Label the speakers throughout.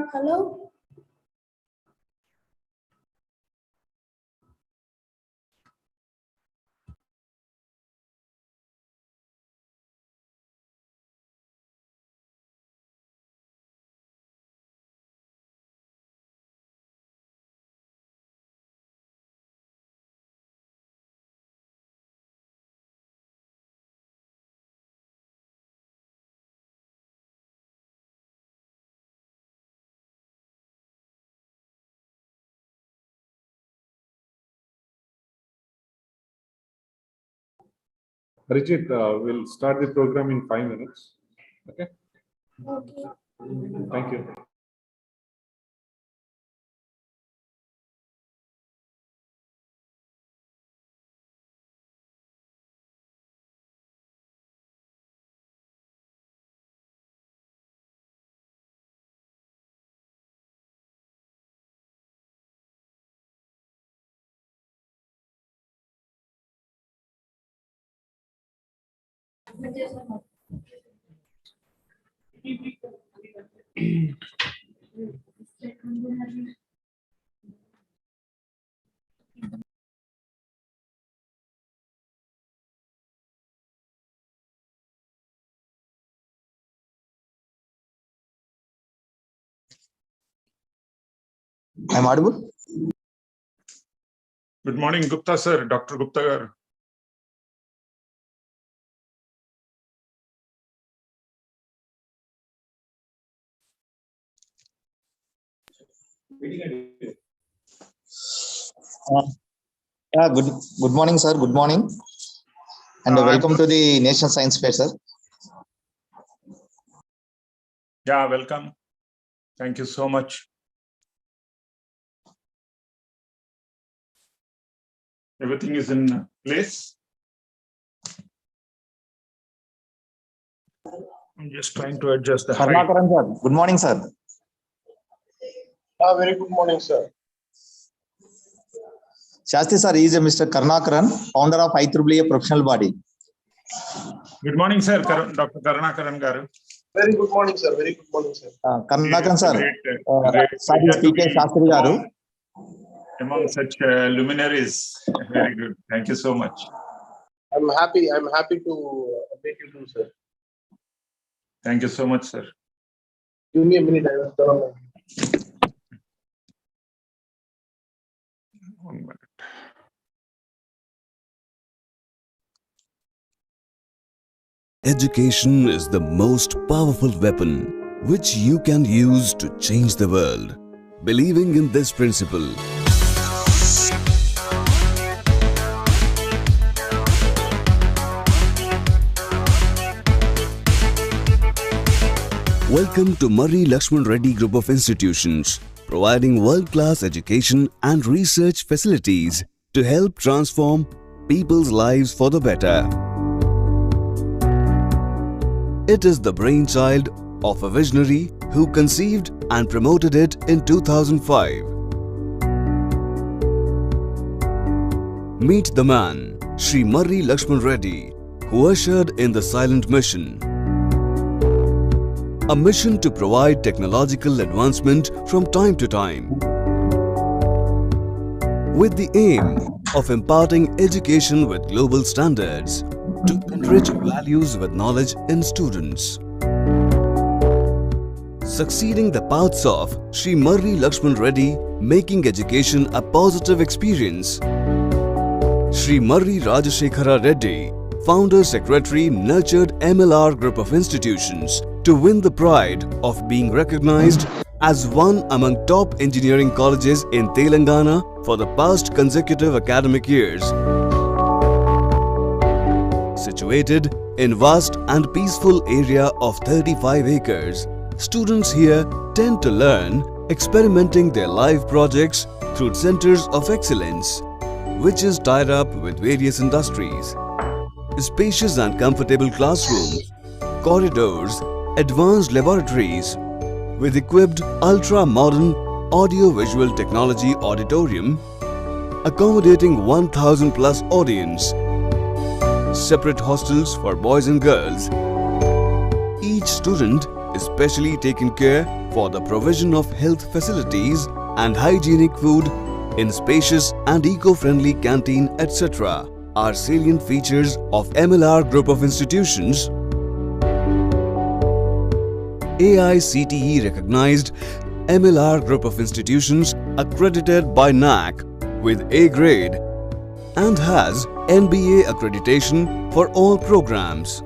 Speaker 1: Hello.
Speaker 2: Harijit, we'll start the program in 5 minutes. Okay?
Speaker 1: Okay.
Speaker 2: Thank you.
Speaker 3: I'm audible?
Speaker 2: Good morning, Gupta sir, Dr. Gupta garu.
Speaker 3: Good morning, sir. Good morning. And welcome to the National Science Fair, sir.
Speaker 2: Yeah, welcome. Thank you so much. Everything is in place. I'm just trying to adjust the height.
Speaker 3: Karnakaran, sir. Good morning, sir.
Speaker 4: Very good morning, sir.
Speaker 3: Shastri, sir, is Mr. Karnakaran, founder of IEEE professional body.
Speaker 2: Good morning, sir. Dr. Karnakaran garu.
Speaker 4: Very good morning, sir. Very good morning, sir.
Speaker 3: Karnakaran, sir.
Speaker 2: Great
Speaker 3: Sorry, speaker Shastri garu.
Speaker 2: Among such luminaries. Very good. Thank you so much.
Speaker 4: I'm happy to meet you too, sir.
Speaker 2: Thank you so much, sir.
Speaker 4: Give me a minute. I will turn on.
Speaker 2: 1 minute.
Speaker 5: Education is the most powerful weapon which you can use to change the world. Believing in this principle, welcome to Murray Lakshman Reddy Group of Institutions, providing world-class education and research facilities to help transform people's lives for the better. It is the brainchild of a visionary who conceived and promoted it in 2005. Meet the man, Sri Murray Lakshman Reddy, who ushered in the silent mission. A mission to provide technological advancement from time to time, with the aim of imparting education with global standards to enrich values with knowledge in students. Succeeding the paths of Sri Murray Lakshman Reddy, making education a positive experience. Sri Murray Rajashekhara Reddy, Founder Secretary, nurtured MLR Group of Institutions to win the pride of being recognized as one among top engineering colleges in Telangana for the past consecutive academic years. Situated in vast and peaceful area of 35 acres, students here tend to learn experimenting their live projects through centers of excellence, which is tied up with various industries. Spacious and comfortable classrooms, corridors, advanced laboratories, with equipped ultra-modern audio-visual technology auditorium, accommodating 1,000 plus audience, separate hostels for boys and girls. Each student is specially taken care for the provision of health facilities and hygienic food in spacious and eco-friendly canteen, etc. are salient features of MLR group of institutions. AICTE recognized MLR group of institutions accredited by NAC with A grade and has NBA accreditation for all programs.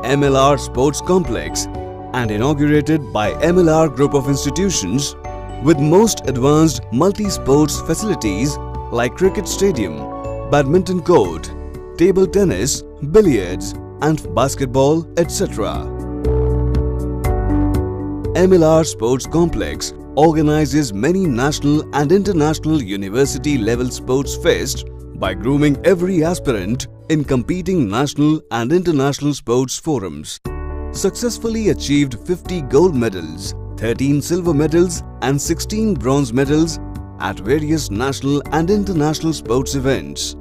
Speaker 5: MLR Sports Complex and inaugurated by MLR group of institutions with most advanced multi-sports facilities like cricket stadium, badminton court, table tennis, billiards and basketball, etc. MLR Sports Complex organizes many national and international university-level sports fests by grooming every aspirant in competing national and international sports forums. Successfully achieved 50 gold medals, 13 silver medals and 16 bronze medals at various national and international sports events.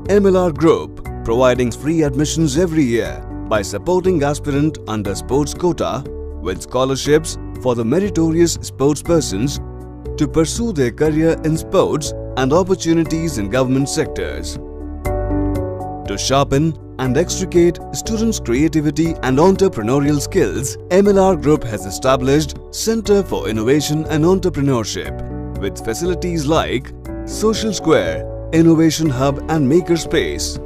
Speaker 5: MLR Group providing free admissions every year by supporting aspirant under sports quota with scholarships for the meritorious sportspersons to pursue their career in sports and opportunities in government sectors. To sharpen and extricate students' creativity and entrepreneurial skills, MLR Group has established Center for Innovation and Entrepreneurship with facilities like Social Square, Innovation Hub and Makerspace.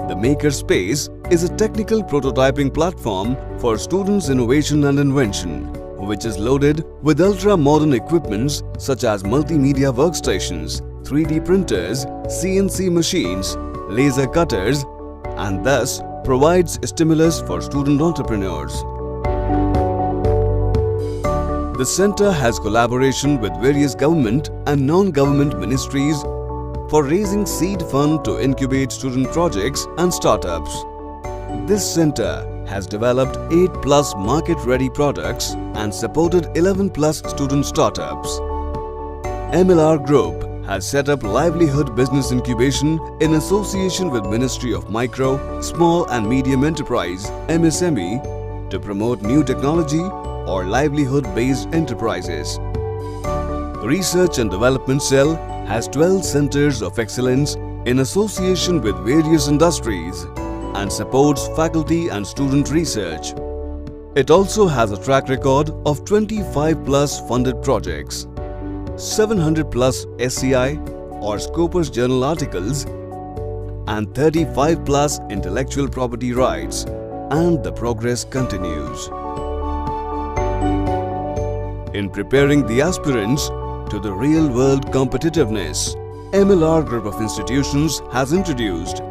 Speaker 5: The Makerspace is a technical prototyping platform for students' innovation and invention, which is loaded with ultra-modern equipments such as multimedia workstations, 3D printers, CNC machines, laser cutters, and thus provides stimulus for student entrepreneurs. The center has collaboration with various government and non-government ministries for raising seed fund to incubate student projects and startups. This center has developed 8+ market-ready products and supported 11+ student startups. MLR Group has set up Livelihood Business Incubation in association with Ministry of Micro, Small and Medium Enterprise (MSME) to promote new technology or livelihood-based enterprises. Research and Development Cell has 12 centers of excellence in association with various industries and supports faculty and student research. It also has a track record of 25+ funded projects, 700+ SCI or Scopus Journal articles and 35+ intellectual property rights, and the progress continues. In preparing the aspirants to the real-world competitiveness, MLR Group of Institutions has introduced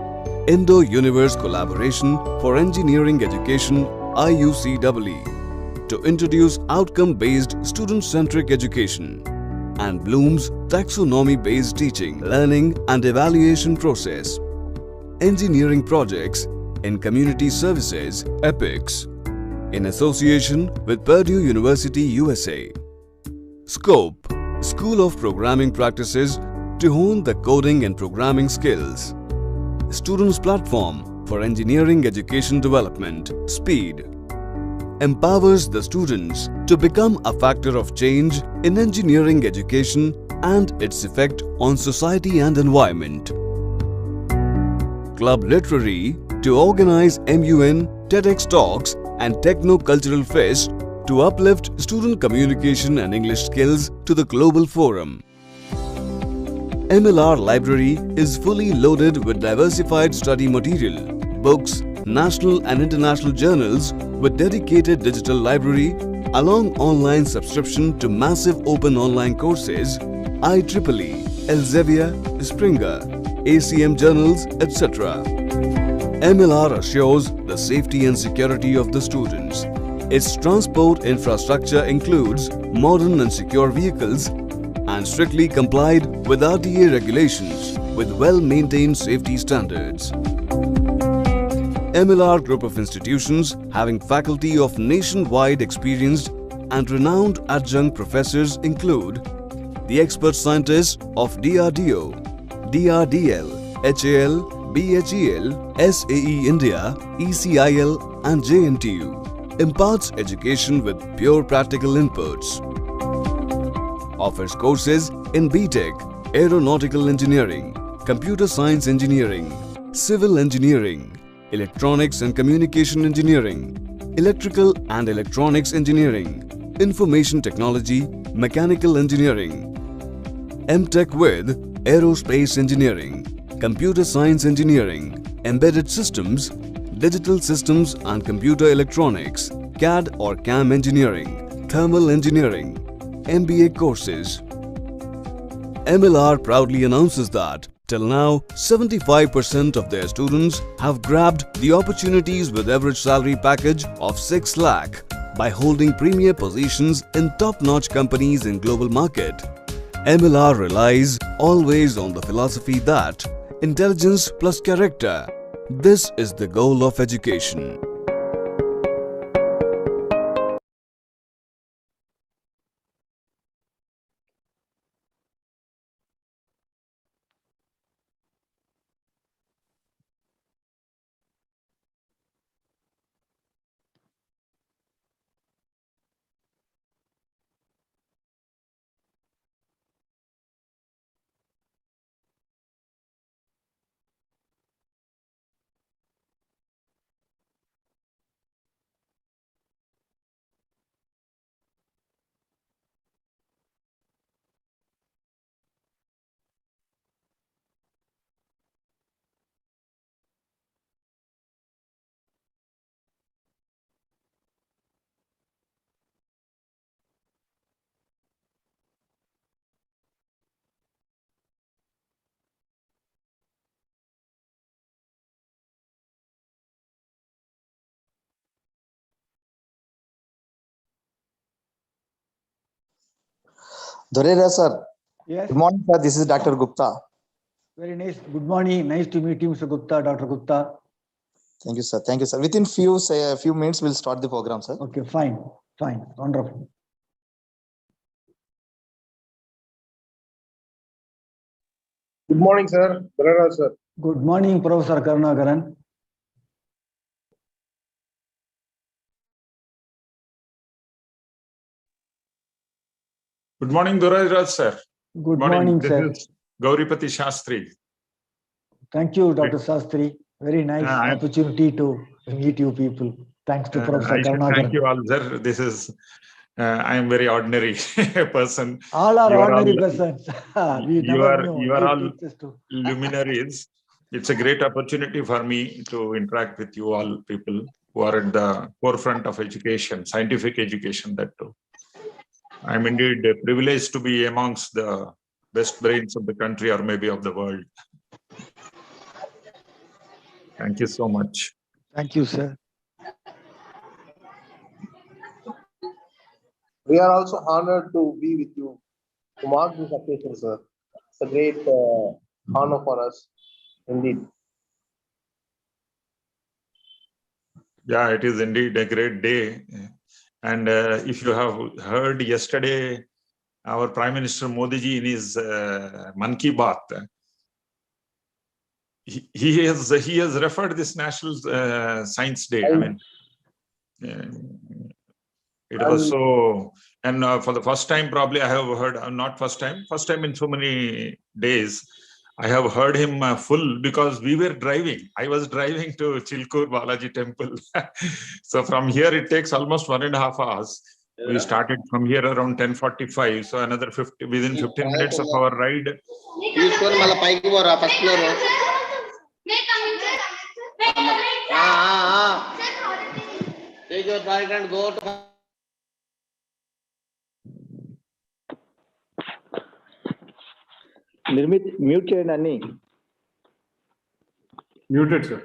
Speaker 5: Indo-Universe Collaboration for Engineering Education IUCEE to introduce outcome-based student-centric education and Bloom's taxonomy-based teaching, learning and evaluation process, engineering projects in community services (EPICS) in association with Purdue University, USA. Scope: School of Programming Practices to hone the coding and programming skills. Students' Platform for Engineering Education Development (SPEED) empowers the students to become a factor of change in engineering education and its effect on society and environment. Club Literary to organize MUN, TEDx Talks and Techno-Cultural Fest to uplift student communication and English skills to the global forum. MLR Library is fully loaded with diversified study material, books, national and international journals with dedicated digital library along online subscription to massive open online courses, IEEE, Elsevier, Springer, ACM journals, etc. MLR assures the safety and security of the students. Its transport infrastructure includes modern and secure vehicles and strictly complied with RTA regulations with well-maintained safety standards. MLR Group of Institutions having faculty of nationwide experienced and renowned adjunct professors include the expert scientists of DRDO, DRDL, HAL, BHEL, SAE India, ECIL and JNTU. imparts education with pure practical inputs, offers courses in B.Tech, Aeronautical Engineering, Computer Science Engineering, Civil Engineering, Electronics and Communication Engineering, Electrical and Electronics Engineering, Information Technology, Mechanical Engineering, M.Tech with Aerospace Engineering, Computer Science Engineering, Embedded Systems, Digital Systems and Computer Electronics, CAD or CAM Engineering, Thermal Engineering, MBA courses. MLR proudly announces that till now, 75% of their students have grabbed the opportunities with average salary package of 6 lakh by holding premier positions in top-notch companies in global market. MLR relies always on the philosophy that intelligence plus character. This is the goal of education.
Speaker 3: Dorera sir,
Speaker 6: Yes,
Speaker 3: good morning sir. This is Dr. Gupta.
Speaker 6: very nice. Good morning. Nice to meet you, Mr. Gupta, Dr. Gupta.
Speaker 3: Thank you sir. Thank you sir. Within few minutes we'll start the program sir.
Speaker 6: Okay, fine, fine, wonderful.
Speaker 4: Good morning, sir. Brother, sir.
Speaker 6: Good morning, Professor Karunakaran.
Speaker 2: Good morning, Duraraj sir.
Speaker 6: Good morning,
Speaker 2: This
Speaker 6: sir.
Speaker 2: is Gauripati Shastri.
Speaker 6: Thank you, Dr. Sastri. Very nice
Speaker 2: I'm-
Speaker 6: opportunity to meet you people. Thanks to Professor
Speaker 2: I should thank
Speaker 6: Karunakaran.
Speaker 2: you all, sir. This is, I am very ordinary person.
Speaker 6: All are
Speaker 2: You are
Speaker 6: ordinary
Speaker 2: all-
Speaker 6: persons. We
Speaker 2: you
Speaker 6: never
Speaker 2: are-
Speaker 6: knew.
Speaker 2: you are
Speaker 6: He
Speaker 2: all-
Speaker 6: teaches to.
Speaker 2: Luminaries. It's a great opportunity for me to interact with you all people who are at the forefront of education, scientific education, that too. I'm indeed privileged to be amongst the best brains of the country or maybe of the world. Thank you so much.
Speaker 6: Thank you, sir.
Speaker 4: We are also honored to be with you to mark this occasion, sir. It's a great honor for us, indeed.
Speaker 2: Yeah, it is indeed a great day. And if you have heard yesterday, our Prime Minister Modi ji in his Man Ki Baat, he has referred this National Science Day. I mean, it was so, and for the first time, probably I have heard, not first time in so many days, I have heard him full because we were driving. I was driving to Chilkur Balaji Temple. So from here, it takes almost 1.5 hours. We started from here around 10:45. So another 50, within 15 minutes of our ride.
Speaker 7: Take your bike and go to.
Speaker 8: Nirmit mute చేయండి అన్ని.
Speaker 2: Muted, sir.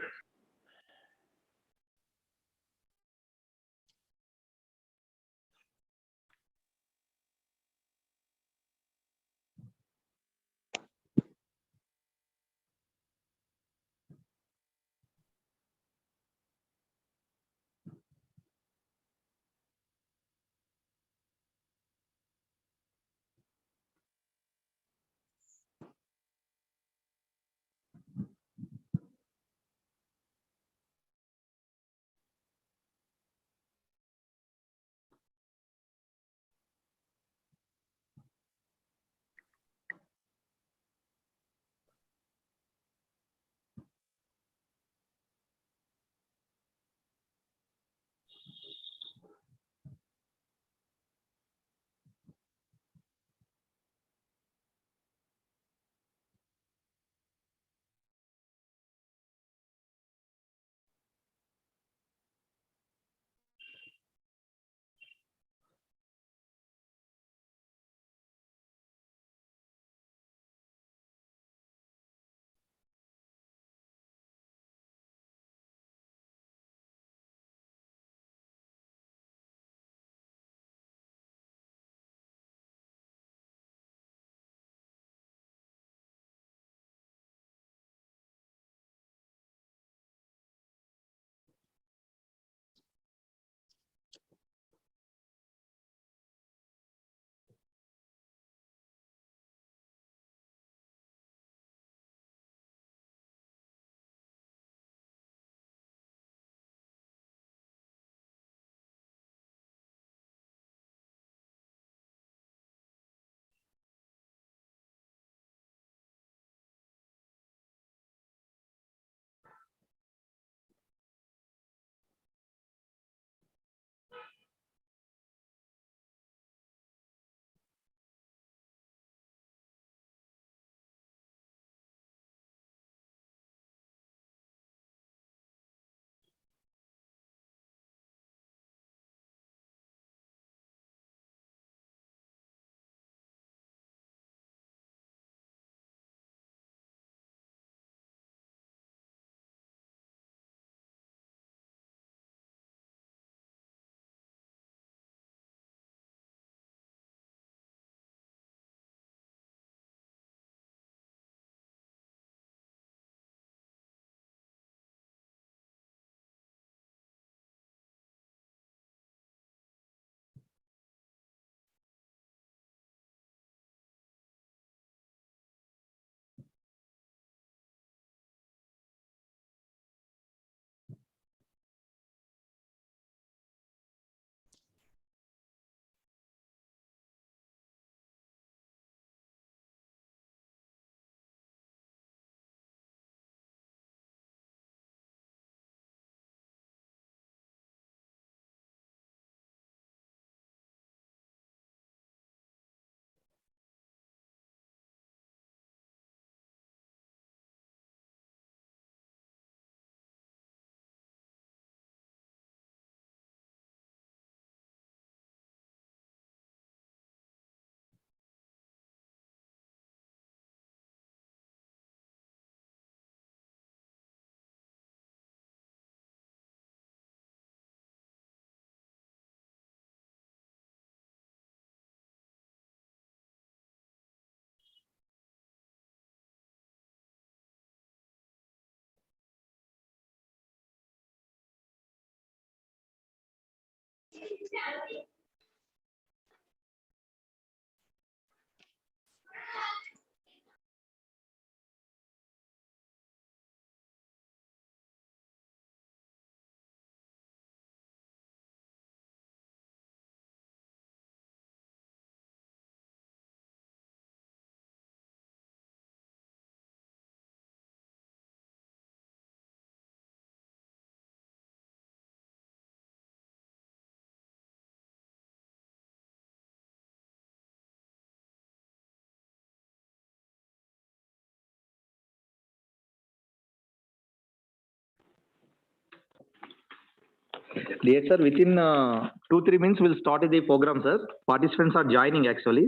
Speaker 3: Dear sir, within 2-3 minutes we'll start the program, sir. Participants are joining actually.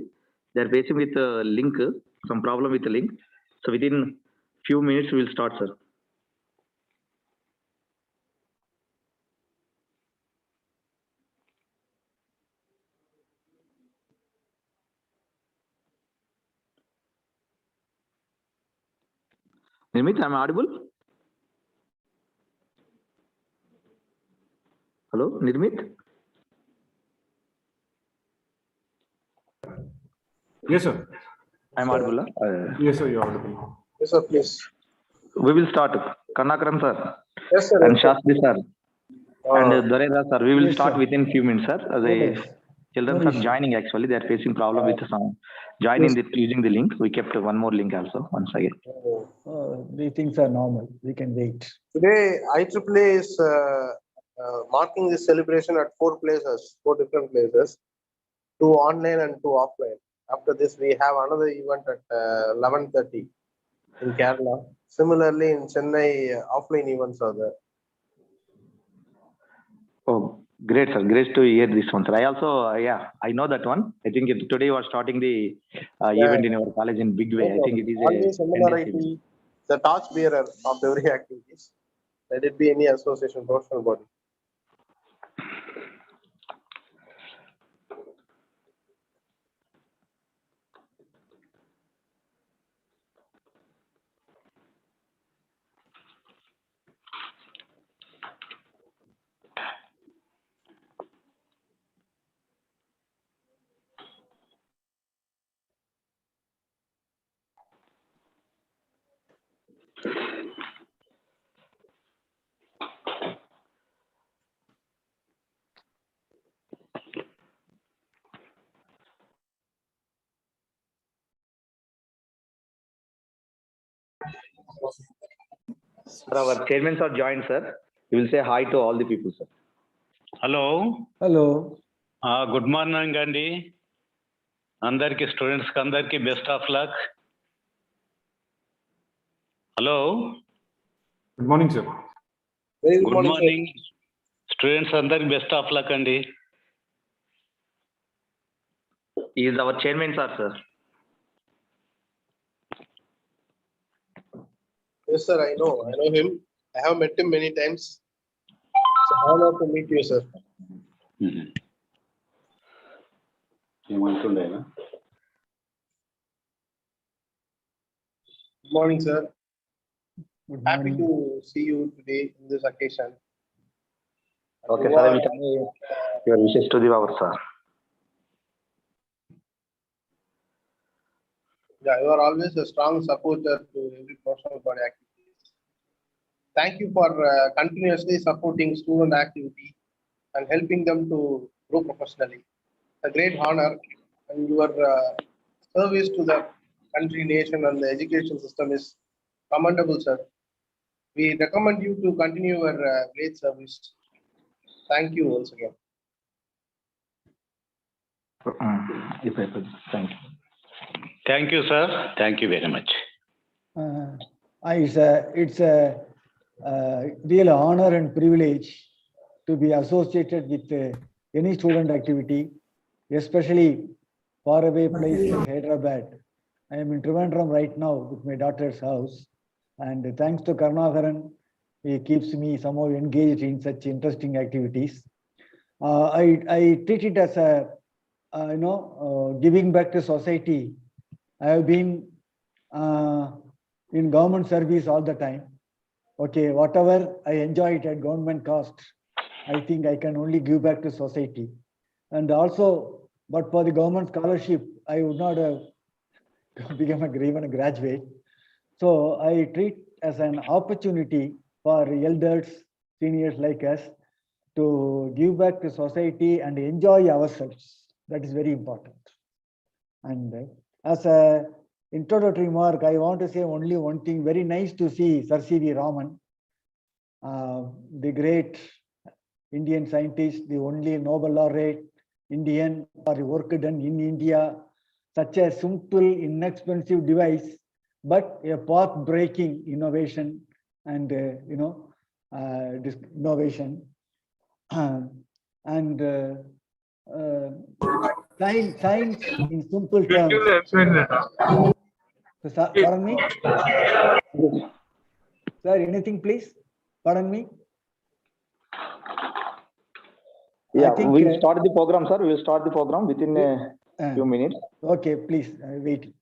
Speaker 3: They're facing with a link, some problem with the link. So within few minutes we'll start, sir. Nirmit, am I audible? Hello, Nirmit?
Speaker 7: Yes, sir.
Speaker 3: I'm audible.
Speaker 7: Yes, sir, you're audible.
Speaker 4: Yes, sir, please.
Speaker 3: We will start. Karnakaran sir
Speaker 4: Yes, sir.
Speaker 3: and
Speaker 4: Yes, sir.
Speaker 3: Shastri sir and Doreda sir. We will
Speaker 6: Yes,
Speaker 3: start
Speaker 6: sir.
Speaker 3: within few minutes, sir. The
Speaker 6: Yes.
Speaker 3: children
Speaker 6: No
Speaker 3: are
Speaker 6: issue.
Speaker 3: joining actually. They are facing problem with the sound. Joining using the link. We kept one more link also once again.
Speaker 6: These things are normal. We can wait.
Speaker 4: Today, IEEE is marking this celebration at 4 different places, 2 online and 2 offline. After this, we have another event at 11:30 in Kerala. Similarly, in Chennai, offline events are there.
Speaker 3: Oh, great, sir. Great to hear this one, sir. I also, I know that one. I think today you are starting the event in our college in big way. I think it is
Speaker 4: Always
Speaker 3: a
Speaker 4: MNRIT, the torch bearer of every activities. Let it be any association, professional body.
Speaker 3: Sir, our chairmen are joined, sir. We will say hi to all the people, sir.
Speaker 8: Hello
Speaker 6: Hello.
Speaker 8: Good morning అండి అందరికి స్టూడెంట్స్కి అందరికి best of luck. Hello
Speaker 7: Good morning, sir.
Speaker 4: Very good
Speaker 8: good
Speaker 4: morning, sir.
Speaker 8: Morning students అందరికి best of luck అండి.
Speaker 3: He is our chairman, sir.
Speaker 4: Yes, sir, I know him. I have met him many times. It's an honor to meet you, sir.
Speaker 8: ఏమంటుండేనా?
Speaker 4: Good morning, sir.
Speaker 6: Good
Speaker 4: Happy
Speaker 6: morning.
Speaker 4: to see you today in this occasion.
Speaker 3: Okay, sir. We can your wishes to the our sir.
Speaker 4: Yeah, you are always a strong supporter to every professional body activities. Thank you for continuously supporting student activity and helping them to grow professionally. A great honor, and your service to the country, nation, and the education system is commendable, sir. We recommend you to continue your great service. Thank you once again.
Speaker 3: Thank you.
Speaker 8: Thank you sir, thank you very much.
Speaker 6: It's a real honor and privilege to be associated with any student activity, especially far away place like Hyderabad. I am in Trivandrum right now with my daughter's house, and thanks to Karnakaran, he keeps me somehow engaged in such interesting activities. I treat it as a giving back to society. I have been in government service all the time. Okay, whatever I enjoy it at government cost, I think I can only give back to society. And also, but for the government scholarship, I would not have become even a graduate. So I treat as an opportunity for elders, seniors like us to give back to society and enjoy ourselves. That is very important. And as a introductory remark, I want to say only one thing. Very nice to see Sir C.V. Raman, the great Indian scientist, the only Nobel laureate Indian for the work done in India, such a simple, inexpensive device, but a path-breaking innovation and this innovation and science in simple terms. Pardon me, sir. Anything, please. Pardon me.
Speaker 3: Yeah,
Speaker 6: think,
Speaker 3: we'll start the program, sir. We'll start the program within a few minutes.
Speaker 6: Okay, please wait.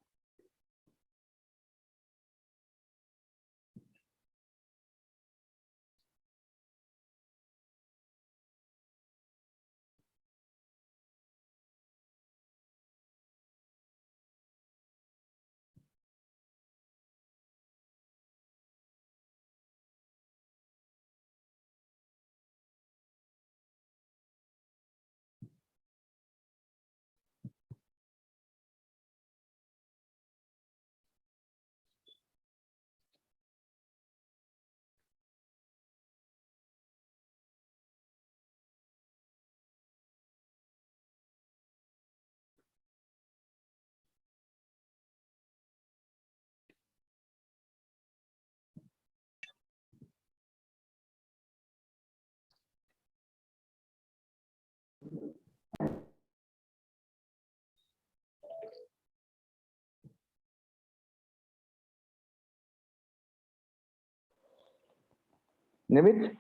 Speaker 3: Nimit,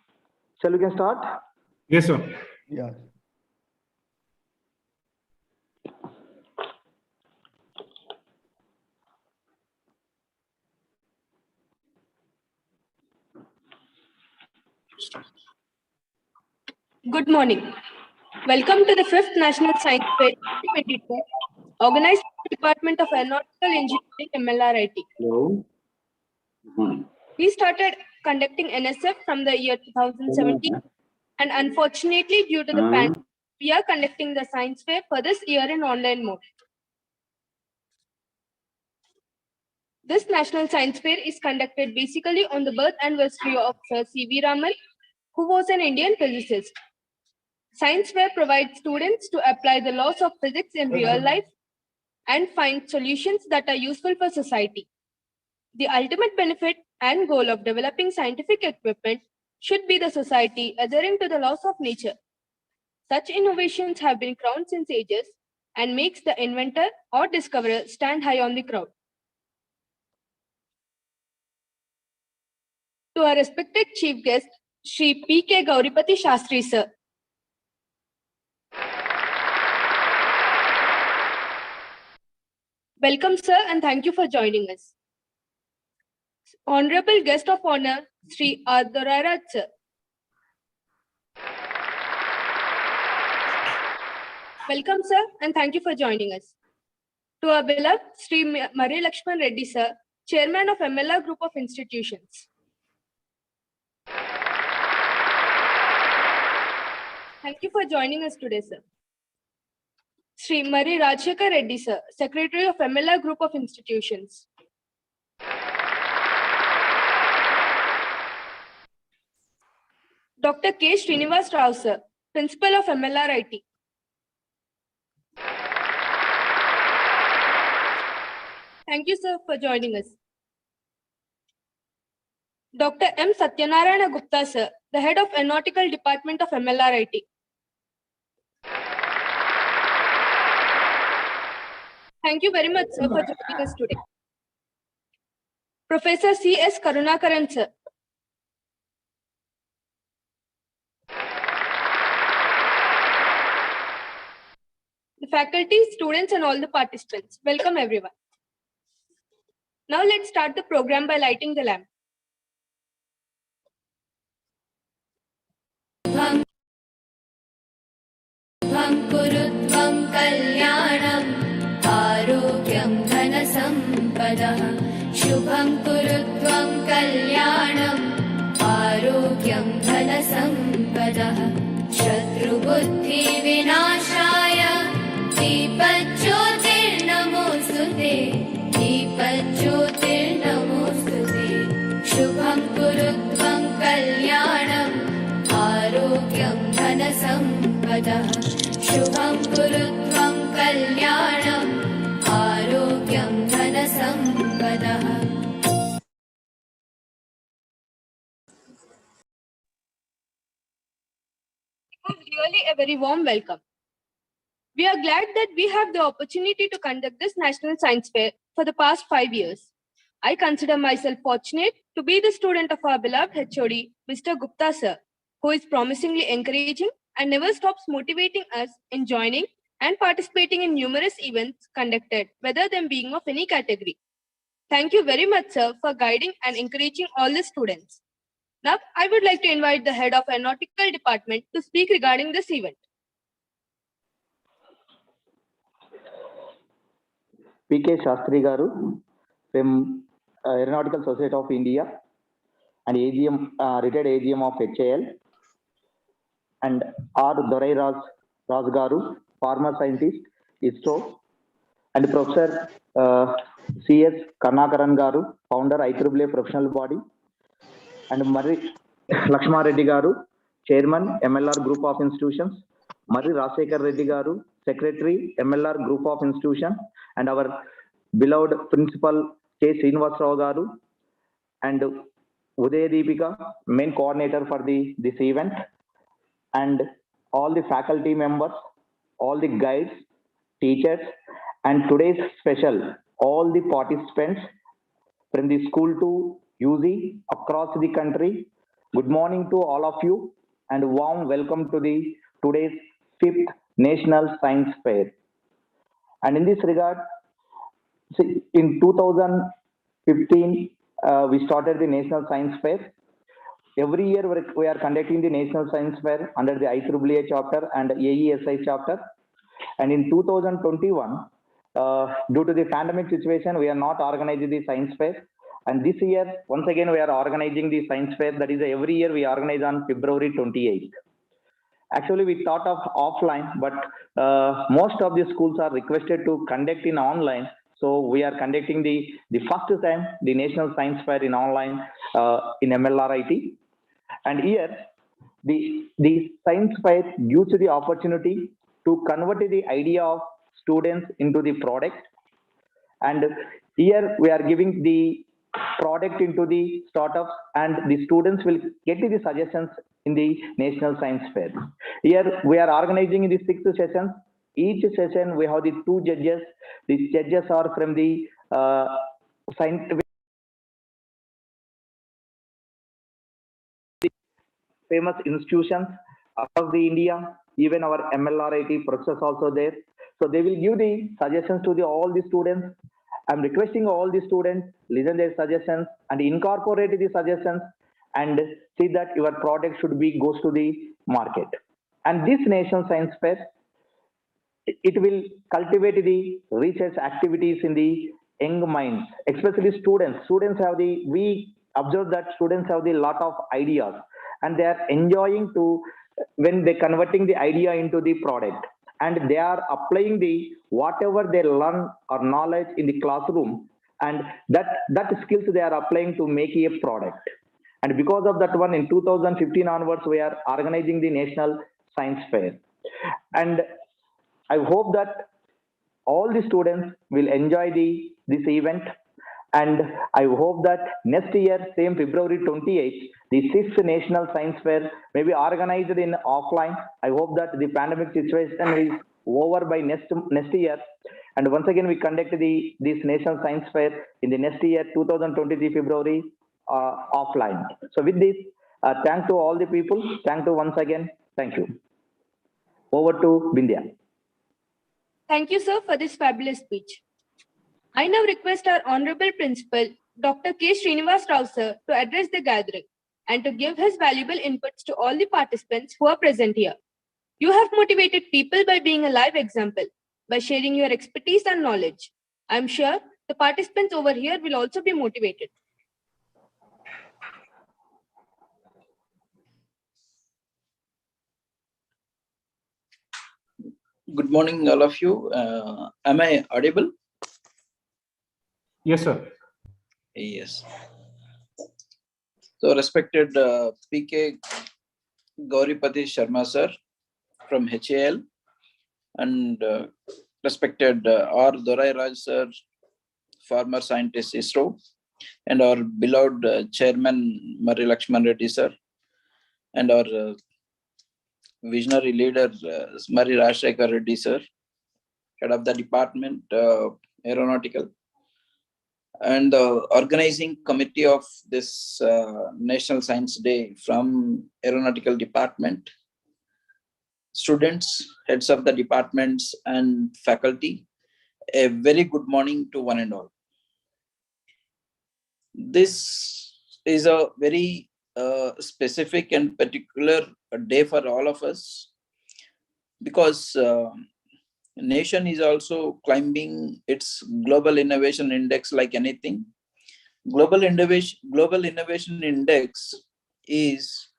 Speaker 3: shall we can start?
Speaker 7: Yes, sir.
Speaker 6: Yeah.
Speaker 1: Good morning. Welcome to the 5th National Science Fair 2022, organized by the Department of Aeronautical Engineering, MLRIT.
Speaker 8: Hello.
Speaker 1: We started conducting NSF from the year 2017, and unfortunately, due to the pandemic, we are conducting the science fair for this year in online mode. This National Science Fair is conducted basically on the birth anniversary of Sir C.V. Raman, who was an Indian physicist. Science fair provides students to apply the laws of physics in real life and find solutions that are useful for society. The ultimate benefit and goal of developing scientific equipment should be the society adhering to the laws of nature. Such innovations have been crowned since ages and makes the inventor or discoverer stand high on the crowd. To our respected chief guest, Shri P.K. Gauripati Shastri sir. Welcome, sir, and thank you for joining us. Honorable guest of honor, Sri Adoraraj sir. Welcome, sir, and thank you for joining us. To our beloved Sri Murray Lakshman Reddy sir, Chairman of MLR Group of Institutions. Thank you for joining us today, sir. Sri Murray Rajshekar Reddy sir, Secretary of MLR Group of Institutions. Dr. K. Srinivas Rao sir, Principal of MLRIT. Thank you, sir, for joining us. Dr. M. Satyanarayana Gupta sir, the Head of Aeronautical Department of MLRIT. Thank you very much, sir, for joining us today. Professor C.S. Karunakaran sir. The faculty, students, and all the participants. Welcome, everyone. Now let's start the program by lighting the lamp.
Speaker 9: धनसम्पदः शुभं कुरु त्वं कल्याणम् आरोग्यं धनसम्पदः शत्रुबुद्धिविनाशाय दीपज्योतिर्नमोऽस्तु ते दीपज्योतिर्नमोऽस्तु ते शुभं कुरु त्वं कल्याणम् आरोग्यं धनसम्पदः शुभं कुरु त्वं कल्याणम् आरोग्यं धनसम्पदः
Speaker 1: Really a very warm welcome. We are glad that we have the opportunity to conduct this National Science Fair for the past 5 years. I consider myself fortunate to be the student of our beloved HOD, Mr. Gupta sir, who is promisingly encouraging and never stops motivating us in joining and participating in numerous events conducted, whether them being of any category. Thank you very much, sir, for guiding and encouraging all the students. Now, I would like to invite the head of Aeronautical Department to speak regarding this event.
Speaker 3: P.K. Shastri Garu from Aeronautical Society of India and AGM, retired AGM of HAL, and R. Dorai Raj Garu, former scientist, ISRO, and Professor C.S. Karnakaran Garu, founder IEEE professional body, and Marri Lakshma Reddy Garu, chairman MLR Group of Institutions, Marri Rajasekhar Reddy Garu, secretary MLR Group of Institutions, and our beloved principal K. Srinivas Rao Garu, and Uday Deepika, main coordinator for this event, and all the faculty members, all the guides, teachers, and today's special, all the participants from the school to UZ across the country. Good morning to all of you and warm welcome to the today's 5th National Science Fair. And in this regard, in 2015, we started the National Science Fair. Every year we are conducting the National Science Fair under the IEEE chapter and AESI chapter. And in 2021, due to the pandemic situation, we are not organizing the science fair. And this year, once again, we are organizing the science fair. That is, every year we organize on February 28th. Actually, we thought of offline, but most of the schools are requested to conduct in online. So we are conducting the first time the National Science Fair in online in MLRIT. And here, the science fair gives the opportunity to convert the idea of students into the product. And here we are giving the product into the startups, and the students will get the suggestions in the National Science Fair. Here we are organizing in the 6 sessions. Each session we have the 2 judges. These judges are from the scientific famous institutions across the India, even our MLRIT professors also there. So they will give the suggestions to all the students. I'm requesting all the students listen their suggestions and incorporate the suggestions and see that your product should be goes to the market. And this National Science Fair, it will cultivate the research activities in the young minds, especially students. Students have we observe that students have a lot of ideas and they are enjoying to when they converting the idea into the product, and they are applying the whatever they learn or knowledge in the classroom, and that skills they are applying to make a product. And because of that one, in 2015 onwards, we are organizing the National Science Fair. And I hope that all the students will enjoy this event. And I hope that next year, same February 28th, the 6th National Science Fair may be organized in offline. I hope that the pandemic situation is over by next year. And once again, we conduct this National Science Fair in the next year, 2023 February, offline. So with this, thank to all the people. Thank to once again. Thank you. Over to Bindya.
Speaker 1: Thank you, sir, for this fabulous speech. I now request our Honorable Principal, Dr. K. Srinivas Rao, sir, to address the gathering and to give his valuable inputs to all the participants who are present here. You have motivated people by being a live example, by sharing your expertise and knowledge. I'm sure The participants over here will also be motivated.
Speaker 10: Good morning, all of you. Am I audible?
Speaker 7: Yes, sir.
Speaker 10: Yes. So, respected PK Gauripati Sharma sir from HAL and respected R. Dorai Raj sir, former scientist ISRO, and our beloved chairman Murray Lakshman Reddy sir, and our visionary leader Murray Rajshekar Reddy sir, head of the department aeronautical, and the organizing committee of this National Science Day from aeronautical department, students, heads of the departments and faculty, a very good morning to one and all. This is a very specific and particular day for all of us because nation is also climbing its global innovation index like anything. Global innovation index is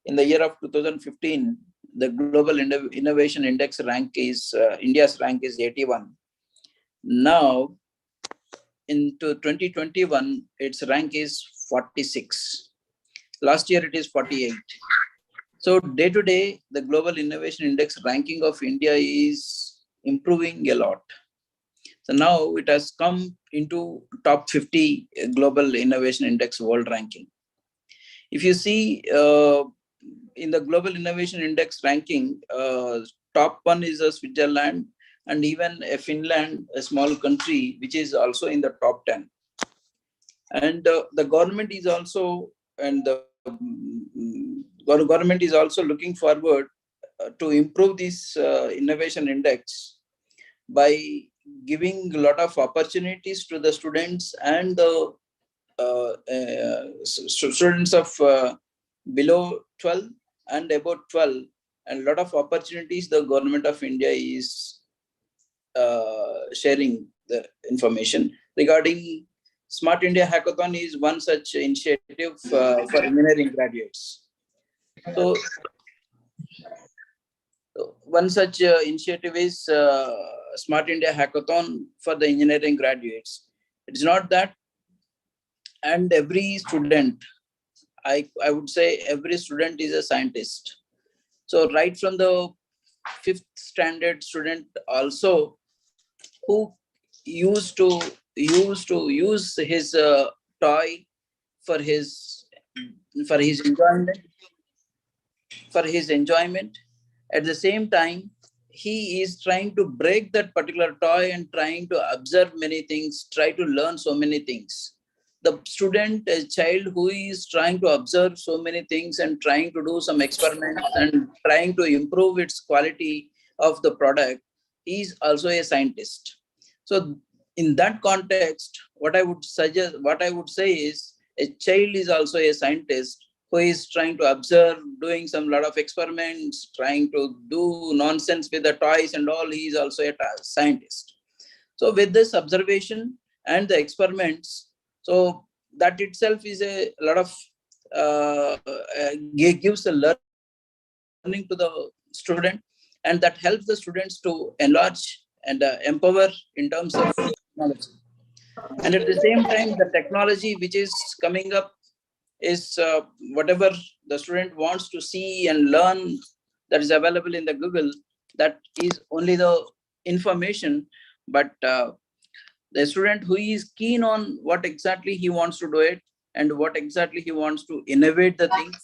Speaker 10: in the year of 2015. The global innovation index rank is India's rank is 81. Now, into 2021, its rank is 46. Last year, it is 48. So day to day, the global innovation index ranking of India is improving a lot. So now it has come into top 50 global innovation index world ranking. If you see in the global innovation index ranking, top one is Switzerland, and even Finland, a small country, which is also in the top 10. And the government is also, and the government is also looking forward to improve this innovation index by giving a lot of opportunities to the students and the students of below 12 and above 12, and a lot of opportunities the government of India is sharing the information regarding Smart India Hackathon is one such initiative for engineering graduates. So one such initiative is Smart India Hackathon for the engineering graduates. It's not that, and every student, I would say every student is a scientist. So right from the 5th standard student also, who used to use his toy for his enjoyment. At the same time, he is trying to break that particular toy and trying to observe many things, try to learn so many things. The student, a child who is trying to observe so many things and trying to do some experiments and trying to improve its quality of the product, is also a scientist. So in that context, what I would say is a child is also a scientist who is trying to observe, doing some lot of experiments, trying to do nonsense with the toys and all. He is also a scientist. So with this observation and the experiments, so that itself is a lot of gives a learning to the student, and that helps the students to enlarge and empower in terms of technology. And at the same time, the technology which is coming up is whatever the student wants to see and learn, that is available in the Google. That is only the information, but the student who is keen on what exactly he wants to do it and what exactly he wants to innovate the things.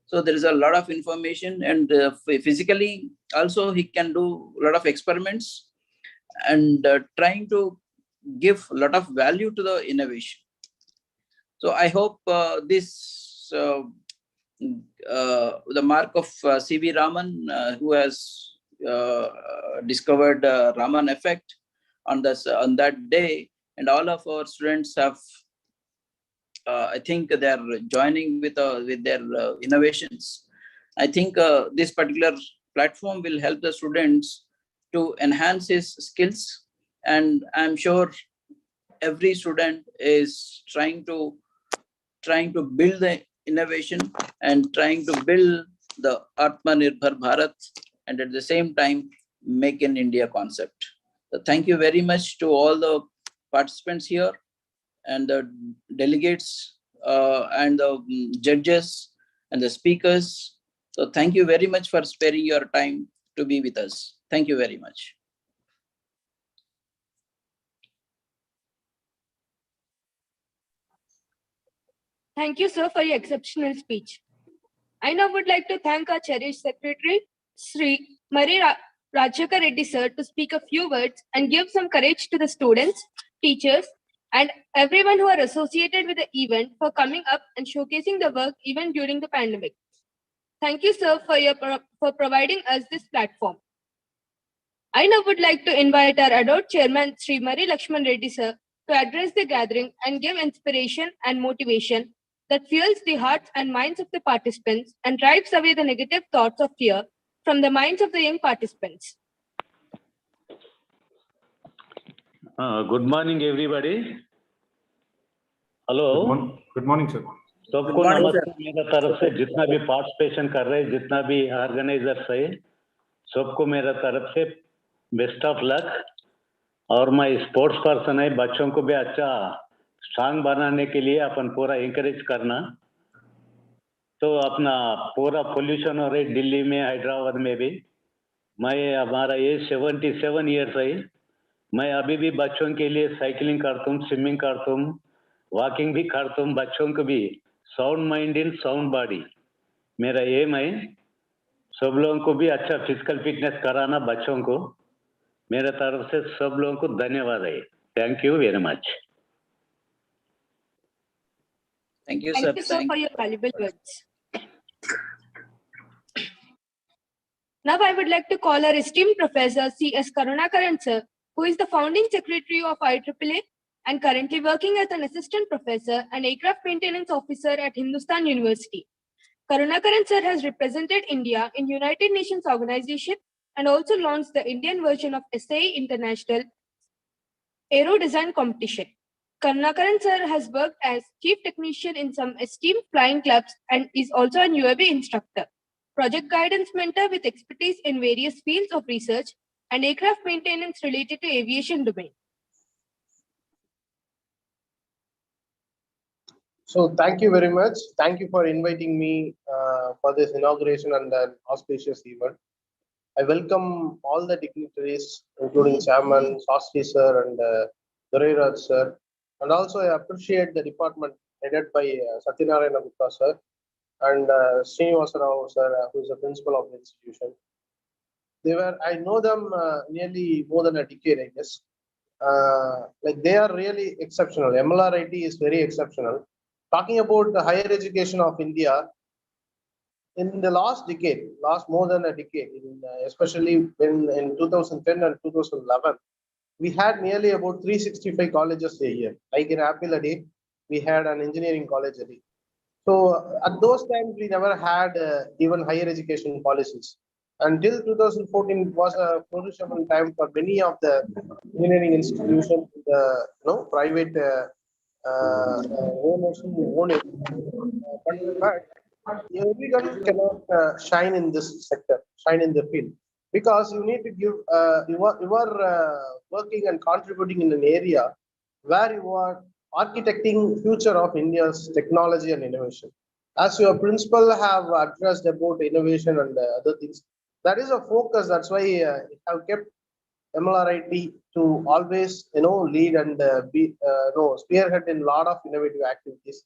Speaker 10: So there is a lot of information, and physically also he can do a lot of experiments and trying to give a lot of value to the innovation. So I hope this the mark of C.V. Raman, who has discovered Raman effect on that day, and all of our students have, I think they are joining with their innovations. I think this particular platform will help the students to enhance his skills, and I'm sure every student is trying to build the innovation and trying to build the Atmanirbhar Bharat, and at the same time make in India concept. So thank you very much to all the participants here and the delegates and the judges and the speakers. So thank you very much for sparing your time to be with us. Thank you very much.
Speaker 1: Thank you, sir, for your exceptional speech. I now would like to thank our cherished secretary, Sri Mari Rajshekar Reddy sir, to speak a few words and give some courage to the students, teachers, and everyone who are associated with the event for coming up and showcasing the work even during the pandemic. Thank you, sir, for providing us this platform. I now would like to invite our adored chairman, Sri Mari Lakshman Reddy sir, to address the gathering and give inspiration and motivation that fuels the hearts and minds of the participants and drives away the negative thoughts of fear from the minds of the young participants.
Speaker 8: Good morning, everybody. Hello.
Speaker 7: Good morning, sir.
Speaker 8: सबको नमस्ते मेरा तरफ से जितना भी participation कर रहे हैं, जितना भी ऑर्गेनाइजर्स है, सबको मेरा तरफ से बेस्ट ऑफ लक। और मैं स्पोर्ट्स पर्सन है, बच्चों को भी अच्छा स्ट्रांग बनाने के लिए अपन पूरा इंकरेज करना। तो अपना पूरा पोल्यूशन हो रही दिल्ली में, हैदराबाद में भी। मैं हमारा एज 77 ईयर्स है। मैं अभी भी बच्चों के लिए साइकिलिंग करता हूँ, स्विमिंग करता हूँ, वॉकिंग भी करता हूँ। बच्चों को भी sound mind in sound body मेरा एम है। सब लोगों को भी अच्छा फिजिकल फिटनेस कराना बच्चों को। मेरे तरफ से सब लोगों को धन्यवाद है। Thank you very much.
Speaker 10: Thank you, sir.
Speaker 1: Thank you, sir, for your valuable words. Now I would like to call our esteemed Professor C.S. Karunakaran sir, who is the founding secretary of IEEE and currently working as an assistant professor and aircraft maintenance officer at Hindustan University. Karunakaran sir has represented India in United Nations Organization and also launched the Indian version of SAE International Aero Design Competition. Karunakaran sir has worked as chief technician in some esteemed flying clubs and is also an UAV instructor, project guidance mentor with expertise in various fields of research and aircraft maintenance related to aviation domain.
Speaker 4: So thank you very much. Thank you for inviting me for this inauguration and an auspicious event. I welcome all the dignitaries, including Chairman Sastry sir and Duraraj sir. And also I appreciate the department headed by Satyanarayana Gupta sir and Srinivasa Rao sir, who is the principal of the institution. I know them nearly more than a decade, I guess. Like they are really exceptional. MLRIT is very exceptional. Talking about the higher education of India, in the last decade, last more than a decade, especially when in 2010 and 2011, we had nearly about 365 colleges a year. Like in Apple a day, we had an engineering college a day. So at those times, we never had even higher education policies. Until 2014, it was a flourishable time for many of the engineering institutions, the private owners who own it. But everyone cannot shine in this sector, shine in the field, because you need to give, you are working and contributing in an area where you are architecting future of India's technology and innovation. As your principal have addressed about innovation and other things, that is a focus. That's why I have kept MLRIT to always, lead and be, spearhead in a lot of innovative activities.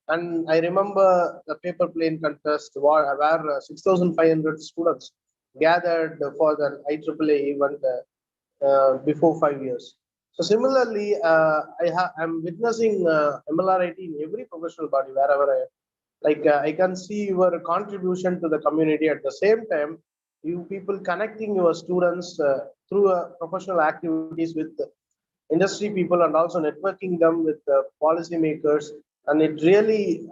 Speaker 4: And I remember the paper plane contest where 6,500 students gathered for the IEEE event before 5 years. So similarly, I'm witnessing MLRIT in every professional body wherever I can see your contribution to the community. At the same time, you people connecting your students through professional activities with industry people and also networking them with policymakers, and it really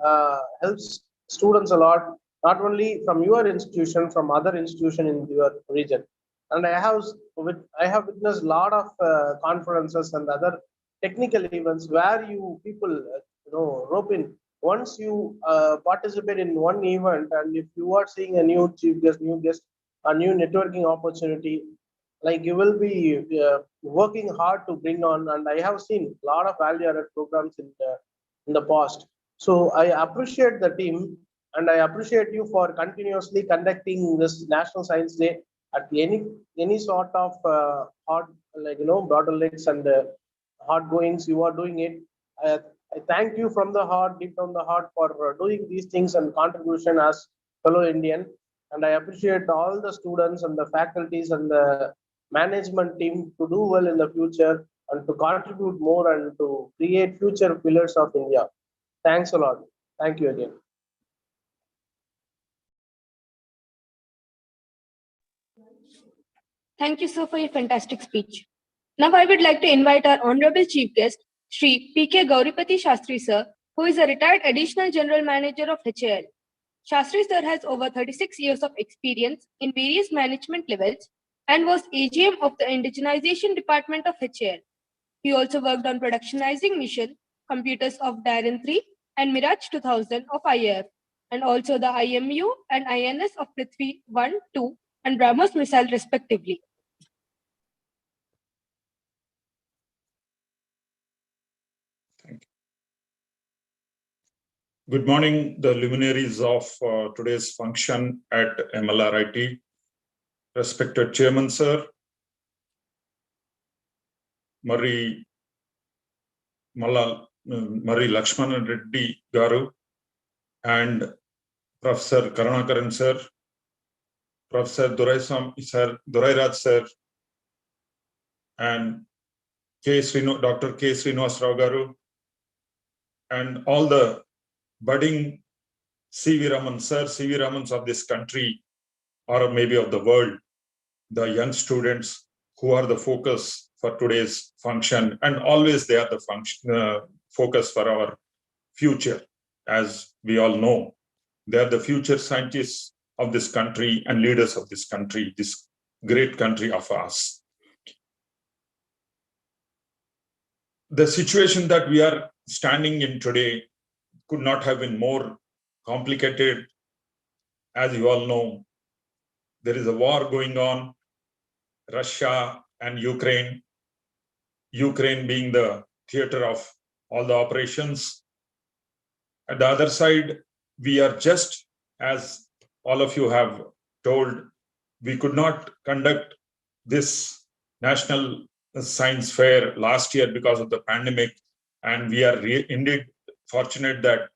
Speaker 4: helps students a lot, not only from your institution, from other institution in your region. And I have witnessed a lot of conferences and other technical events where you people, rope in. Once you participate in one event, and if you are seeing a new chief guest, a new networking opportunity, like you will be working hard to bring on. And I have seen a lot of value-added programs in the past. So I appreciate the team, and I appreciate you for continuously conducting this National Science Day at any sort of hard, bottlenecks and hard goings. You are doing it. I thank you from the heart, deep down the heart, for doing these things and contribution as fellow Indian. And I appreciate all the students and the faculties and the management team to do well in the future and to contribute more and to create future pillars of India. Thanks a lot. Thank you again.
Speaker 1: Thank you, sir, for your fantastic speech. Now I would like to invite our Honorable Chief Guest, Shri P.K. Gauripati Shastri, sir, who is a retired Additional General Manager of HAL. Shastri, sir, has over 36 years of experience in various management levels and was AGM of the Indigenization Department of HAL. He also worked on productionizing mission, computers of Daren 3 and Mirage 2000 of IAF, and also the IMU and INS of Prithvi 1, 2, and BrahMos missile respectively.
Speaker 2: Good morning, the luminaries of today's function at MLRIT. Respected Chairman, sir, Murray Lakshman Reddy Garu, and Professor Karunakaran sir, Professor Dorairaj sir, and Dr. K. Srinivas Rao Garu, and all the budding C.V. Raman sir, C.V. Ramans of this country, or maybe of the world, the young students who are the focus for today's function, and always they are the focus for our future. As we all know, they are the future scientists of this country and leaders of this country, this great country of ours. The situation that we are standing in today could not have been more complicated. As you all know, there is a war going on, Russia and Ukraine, Ukraine being the theater of all the operations. At the other side, we are just, as all of you have told, we could not conduct this National Science Fair last year because of the pandemic. And we are indeed fortunate that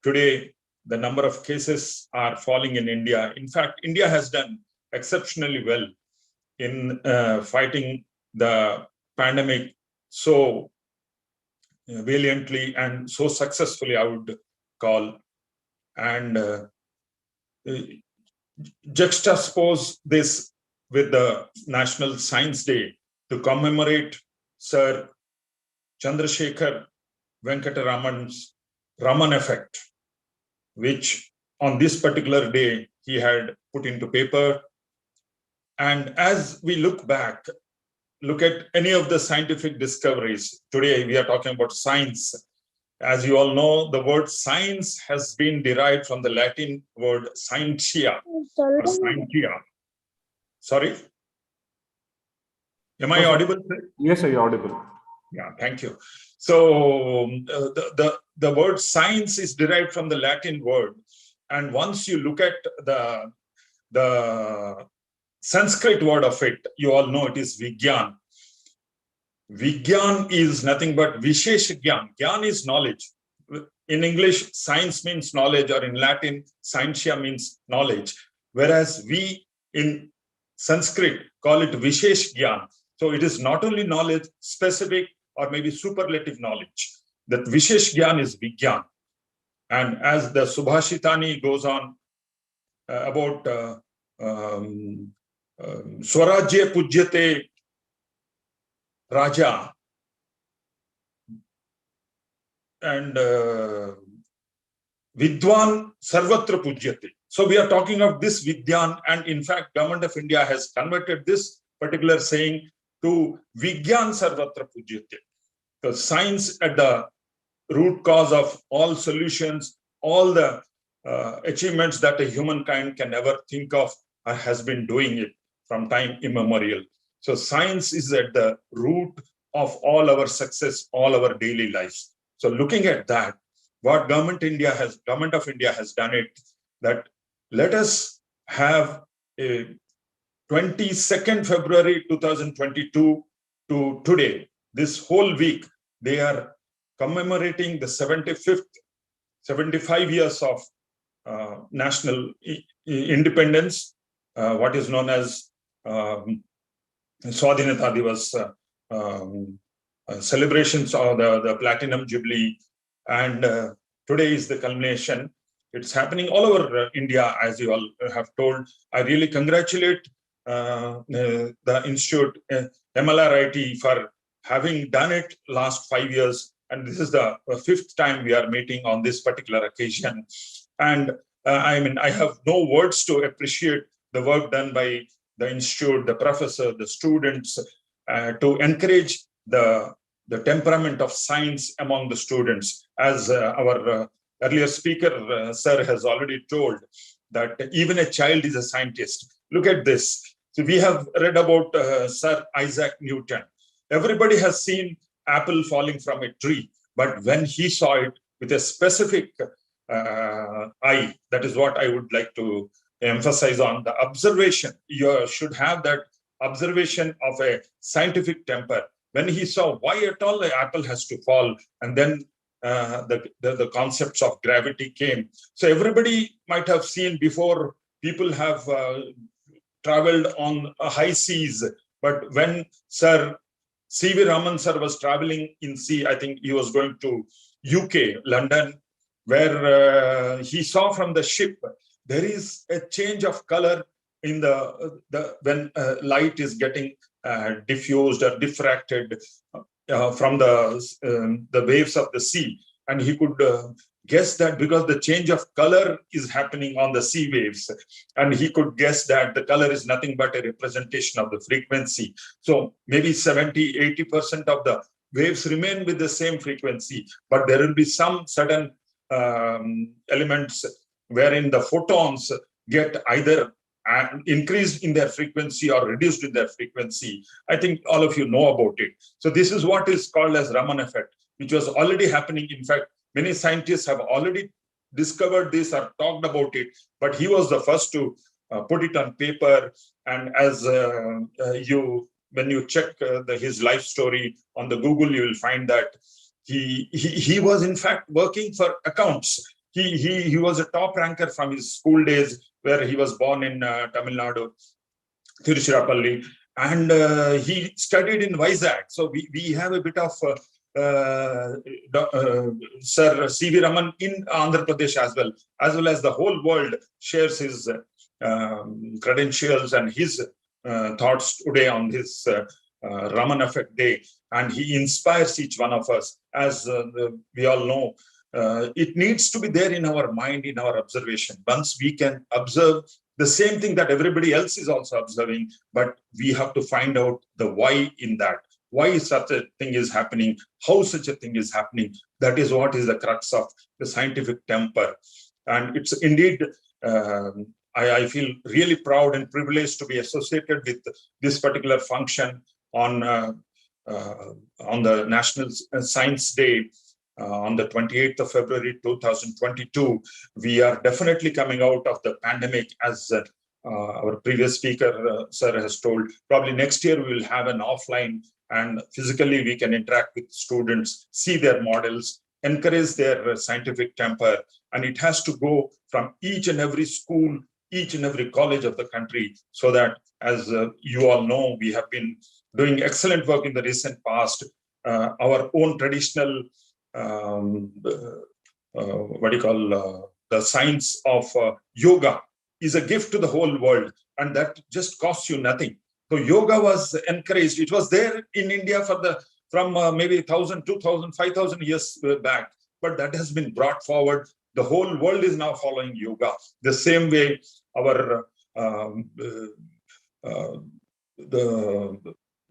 Speaker 2: today the number of cases are falling in India. In fact, India has done exceptionally well in fighting the pandemic so valiantly and so successfully, I would call. And juxtapose this with the National Science Day to commemorate Sir Chandrasekhar Venkataraman's Raman effect, which on this particular day he had put into paper. And as we look back, look at any of the scientific discoveries. Today we are talking about science. As you all know, the word science has been derived from the Latin word scientia or scientia. Sorry? Am I audible?
Speaker 7: Yes, sir, you're audible.
Speaker 2: Yeah, thank you. So the word science is derived from the Latin word. And once you look at the Sanskrit word of it, you all know it is Vigyan. Vigyan is nothing but Vishesh Gyan. Gyan is knowledge. In English, science means knowledge, or in Latin, scientia means knowledge. Whereas we in Sanskrit call it Vishesh Gyan. So it is not only knowledge, specific or maybe superlative knowledge. That Vishesh Gyan is Vigyan. And as the Subhashitani goes on about Swarajya Pujyate Raja, and Vidwan Sarvatra Pujyate. So we are talking of this Vidyan, and in fact, Government of India has converted this particular saying to Vigyan Sarvatra Pujyate. The science at the root cause of all solutions, all the achievements that a humankind can ever think of, has been doing it from time immemorial. So science is at the root of all our success, all our daily lives. So looking at that, what government of India has done it, that let us have a 22nd February 2022 to today, this whole week, they are commemorating the 75 years of national independence, what is known as Swadhinata Divas, celebrations of the Platinum Jubilee. And today is the culmination. It's happening all over India, as you all have told. I really congratulate the Institute, MLRIT, for having done it last 5 years. And this is the fifth time we are meeting on this particular occasion. And I mean, I have no words to appreciate the work done by the Institute, the professor, the students, to encourage the temperament of science among the students. As our earlier speaker, sir, has already told, that even a child is a scientist. Look at this. So we have read about Sir Isaac Newton. Everybody has seen apple falling from a tree, but when he saw it with a specific eye, that is what I would like to emphasize on, the observation. You should have that observation of a scientific temper. When he saw why at all the apple has to fall, and then the concepts of gravity came. So everybody might have seen before, people have traveled on high seas, but when Sir C.V. Raman sir was traveling in sea, I think he was going to UK, London, where he saw from the ship, there is a change of color in when light is getting diffused or diffracted from the waves of the sea. And he could guess that because the change of color is happening on the sea waves, and he could guess that the color is nothing but a representation of the frequency. So maybe 70-80% of the waves remain with the same frequency, but there will be some certain elements wherein the photons get either increased in their frequency or reduced in their frequency. I think all of you know about it. So this is what is called as Raman effect, which was already happening. In fact, many scientists have already discovered this or talked about it, but he was the first to put it on paper. And as when you check his life story on the Google, you will find that he was in fact working for accounts. He was a top ranker from his school days, where he was born in Tamil Nadu, Tiruchirappalli, and he studied in Vizag. So we have a bit of Sir C.V. Raman in Andhra Pradesh as well as the whole world shares his credentials and his thoughts today on this Raman Effect Day. And he inspires each one of us. As we all know, it needs to be there in our mind, in our observation. Once we can observe the same thing that everybody else is also observing, but we have to find out the why in that. Why such a thing is happening, how such a thing is happening. That is what is the crux of the scientific temper. And it's indeed, I feel really proud and privileged to be associated with this particular function on the National Science Day. On the 28th of February 2022, we are definitely coming out of the pandemic, as our previous speaker, sir, has told. Probably next year we will have an offline, and physically we can interact with students, see their models, encourage their scientific temper. And it has to go from each and every school, each and every college of the country, so that, as you all know, we have been doing excellent work in the recent past. Our own traditional the science of yoga is a gift to the whole world, and that just costs you nothing. So yoga was encouraged. It was there in India from maybe 1,000, 2,000, 5,000 years back, but that has been brought forward. The whole world is now following yoga. The same way our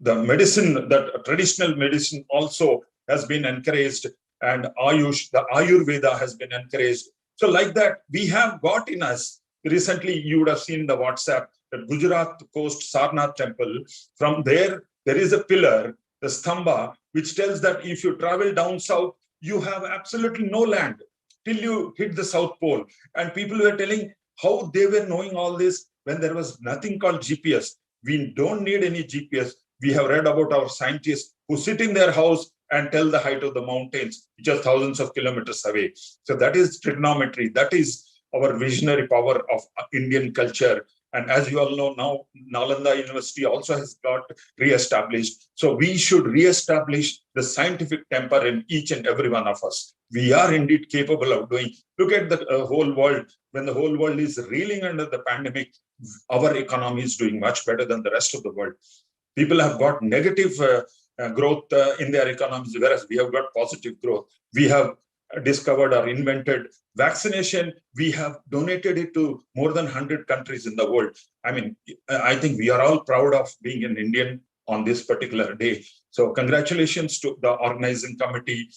Speaker 2: the medicine, that traditional medicine also has been encouraged, and Ayush, the Ayurveda has been encouraged. So like that, we have got in us. Recently, you would have seen the WhatsApp, the Gujarat coast Sarnath temple. From there is a pillar, the Stamba, which tells that if you travel down south, you have absolutely no land till you hit the South Pole. And people were telling how they were knowing all this when there was nothing called GPS. We don't need any GPS. We have read about our scientists who sit in their house and tell the height of the mountains, which are thousands of kilometers away. So that is trigonometry. That is our visionary power of Indian culture. And as you all know now, Nalanda University also has got re-established. So we should re-establish the scientific temper in each and every one of us. We are indeed capable of doing. Look at the whole world. When the whole world is reeling under the pandemic, our economy is doing much better than the rest of the world. People have got negative growth in their economies, whereas we have got positive growth. We have discovered or invented vaccination. We have donated it to more than 100 countries in the world. I mean, I think we are all proud of being an Indian on this particular day. So congratulations to the organizing committee,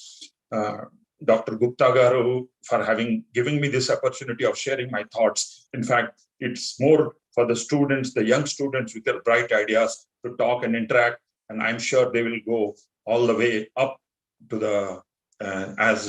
Speaker 2: Dr. Gupta Garu, for giving me this opportunity of sharing my thoughts. In fact, it's more for the students, the young students with their bright ideas to talk and interact. And I'm sure they will go all the way up to the, as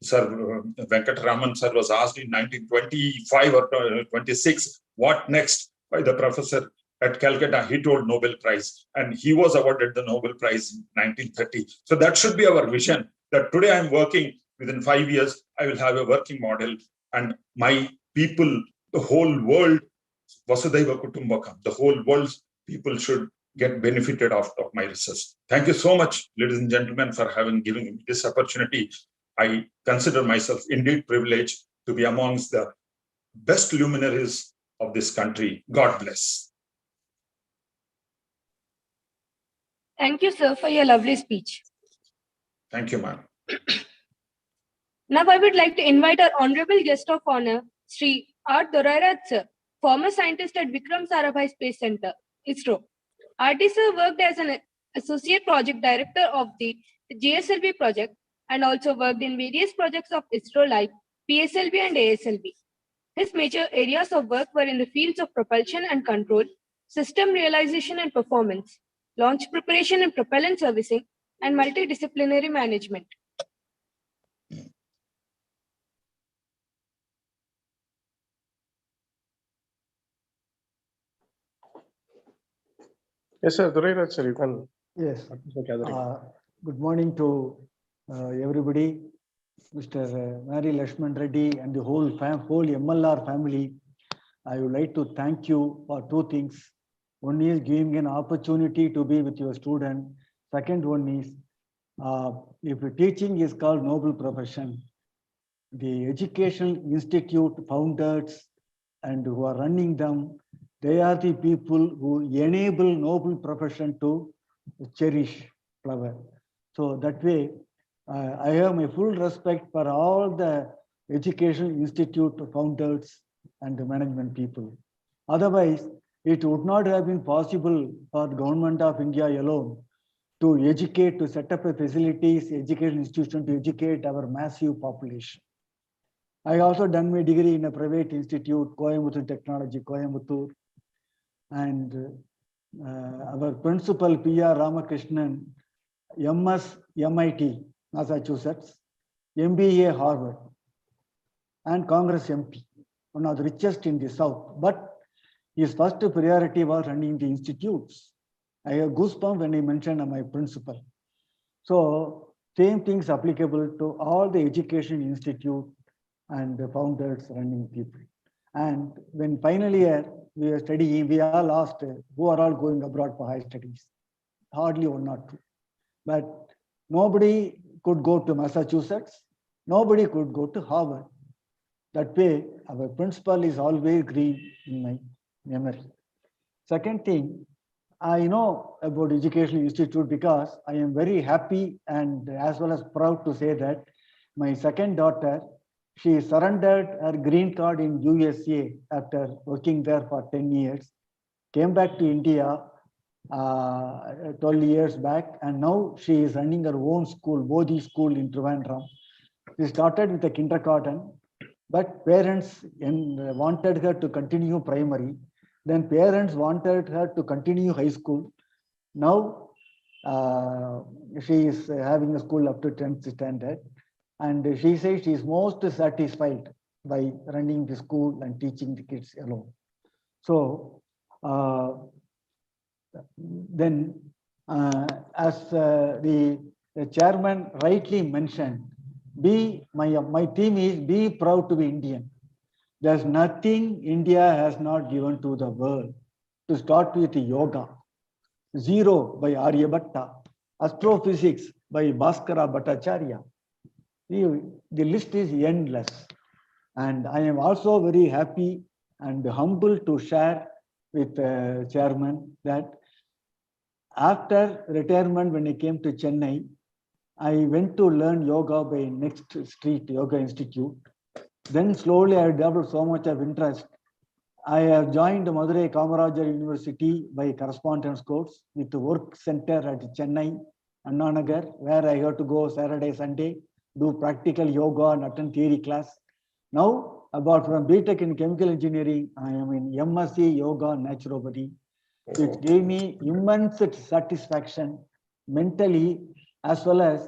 Speaker 2: Sir Venkataraman sir was asked in 1925 or 26, what next by the professor at Calcutta, he told Nobel Prize, and he was awarded the Nobel Prize in 1930. So that should be our vision, that today I'm working, within 5 years, I will have a working model, and my people, the whole world, Vasudhaiva Kutumbakam, the whole world's people should get benefited of my research. Thank you so much, ladies and gentlemen, for giving me this opportunity. I consider myself indeed privileged to be amongst the best luminaries of this country. God bless.
Speaker 1: Thank you, sir, for your lovely speech.
Speaker 2: Thank you, ma'am.
Speaker 1: Now I would like to invite our honorable guest of honor, Sri R. Dorairaj sir, former scientist at Vikram Sarabhai Space Center, ISRO. RD sir worked as an associate project director of the GSLV project and also worked in various projects of ISRO like PSLV and ASLV. His major areas of work were in the fields of propulsion and control, system realization and performance, launch preparation and propellant servicing, and multidisciplinary management.
Speaker 4: Yes, sir. Dorairaj, sir, you can.
Speaker 6: Yes. Good morning to everybody, Mr. Mary Lakshman Reddy and the whole MLR family. I would like to thank you for two things. One is giving an opportunity to be with your student. Second one is, if teaching is called noble profession, the educational institute founders and who are running them, they are the people who enable noble profession to cherish flower. So that way, I have my full respect for all the educational institute founders and the management people. Otherwise, it would not have been possible for the government of India alone to educate, to set up a facilities, education institution to educate our massive population. I also done my degree in a private institute, Coimbatore Technology, Coimbatore. And our principal, P.R. Ramakrishnan, MS, MIT, Massachusetts, MBA, Harvard, and Congress MP, one of the richest in the South. But his first priority was running the institutes. I have goosebumps when I mentioned my principal. So same things applicable to all the education institute and the founders running people. And when final year we are studying, we all asked who are all going abroad for higher studies. Hardly one or two. But nobody could go to Massachusetts. Nobody could go to Harvard. That way, our principal is always green in my memory. Second thing, I know about Educational Institute because I am very happy and as well as proud to say that my second daughter, she surrendered her green card in USA after working there for 10 years, came back to India, 12 years back, and now she is running her own school, Bodhi School in Trivandrum. She started with a kindergarten, but parents wanted her to continue primary. Then parents wanted her to continue high school. Now she is having a school up to 10th standard, and she says she is most satisfied by running the school and teaching the kids alone. So then, as the chairman rightly mentioned, my theme is be proud to be Indian. There's nothing India has not given to the world. To start with yoga, zero by Aryabhatta, astrophysics by Bhaskara Bhattacharya. The list is endless. And I am also very happy and humble to share with the chairman that after retirement, when I came to Chennai, I went to learn yoga by Next Street Yoga Institute. Then slowly I developed so much of interest. I have joined Madurai Kamarajar University by correspondence course with the work center at Chennai, Anna Nagar, where I have to go Saturday, Sunday, do practical yoga and attend theory class. Now, about from BTech in chemical engineering, I am in MSc Yoga and Naturopathy, which gave me immense satisfaction mentally, as well as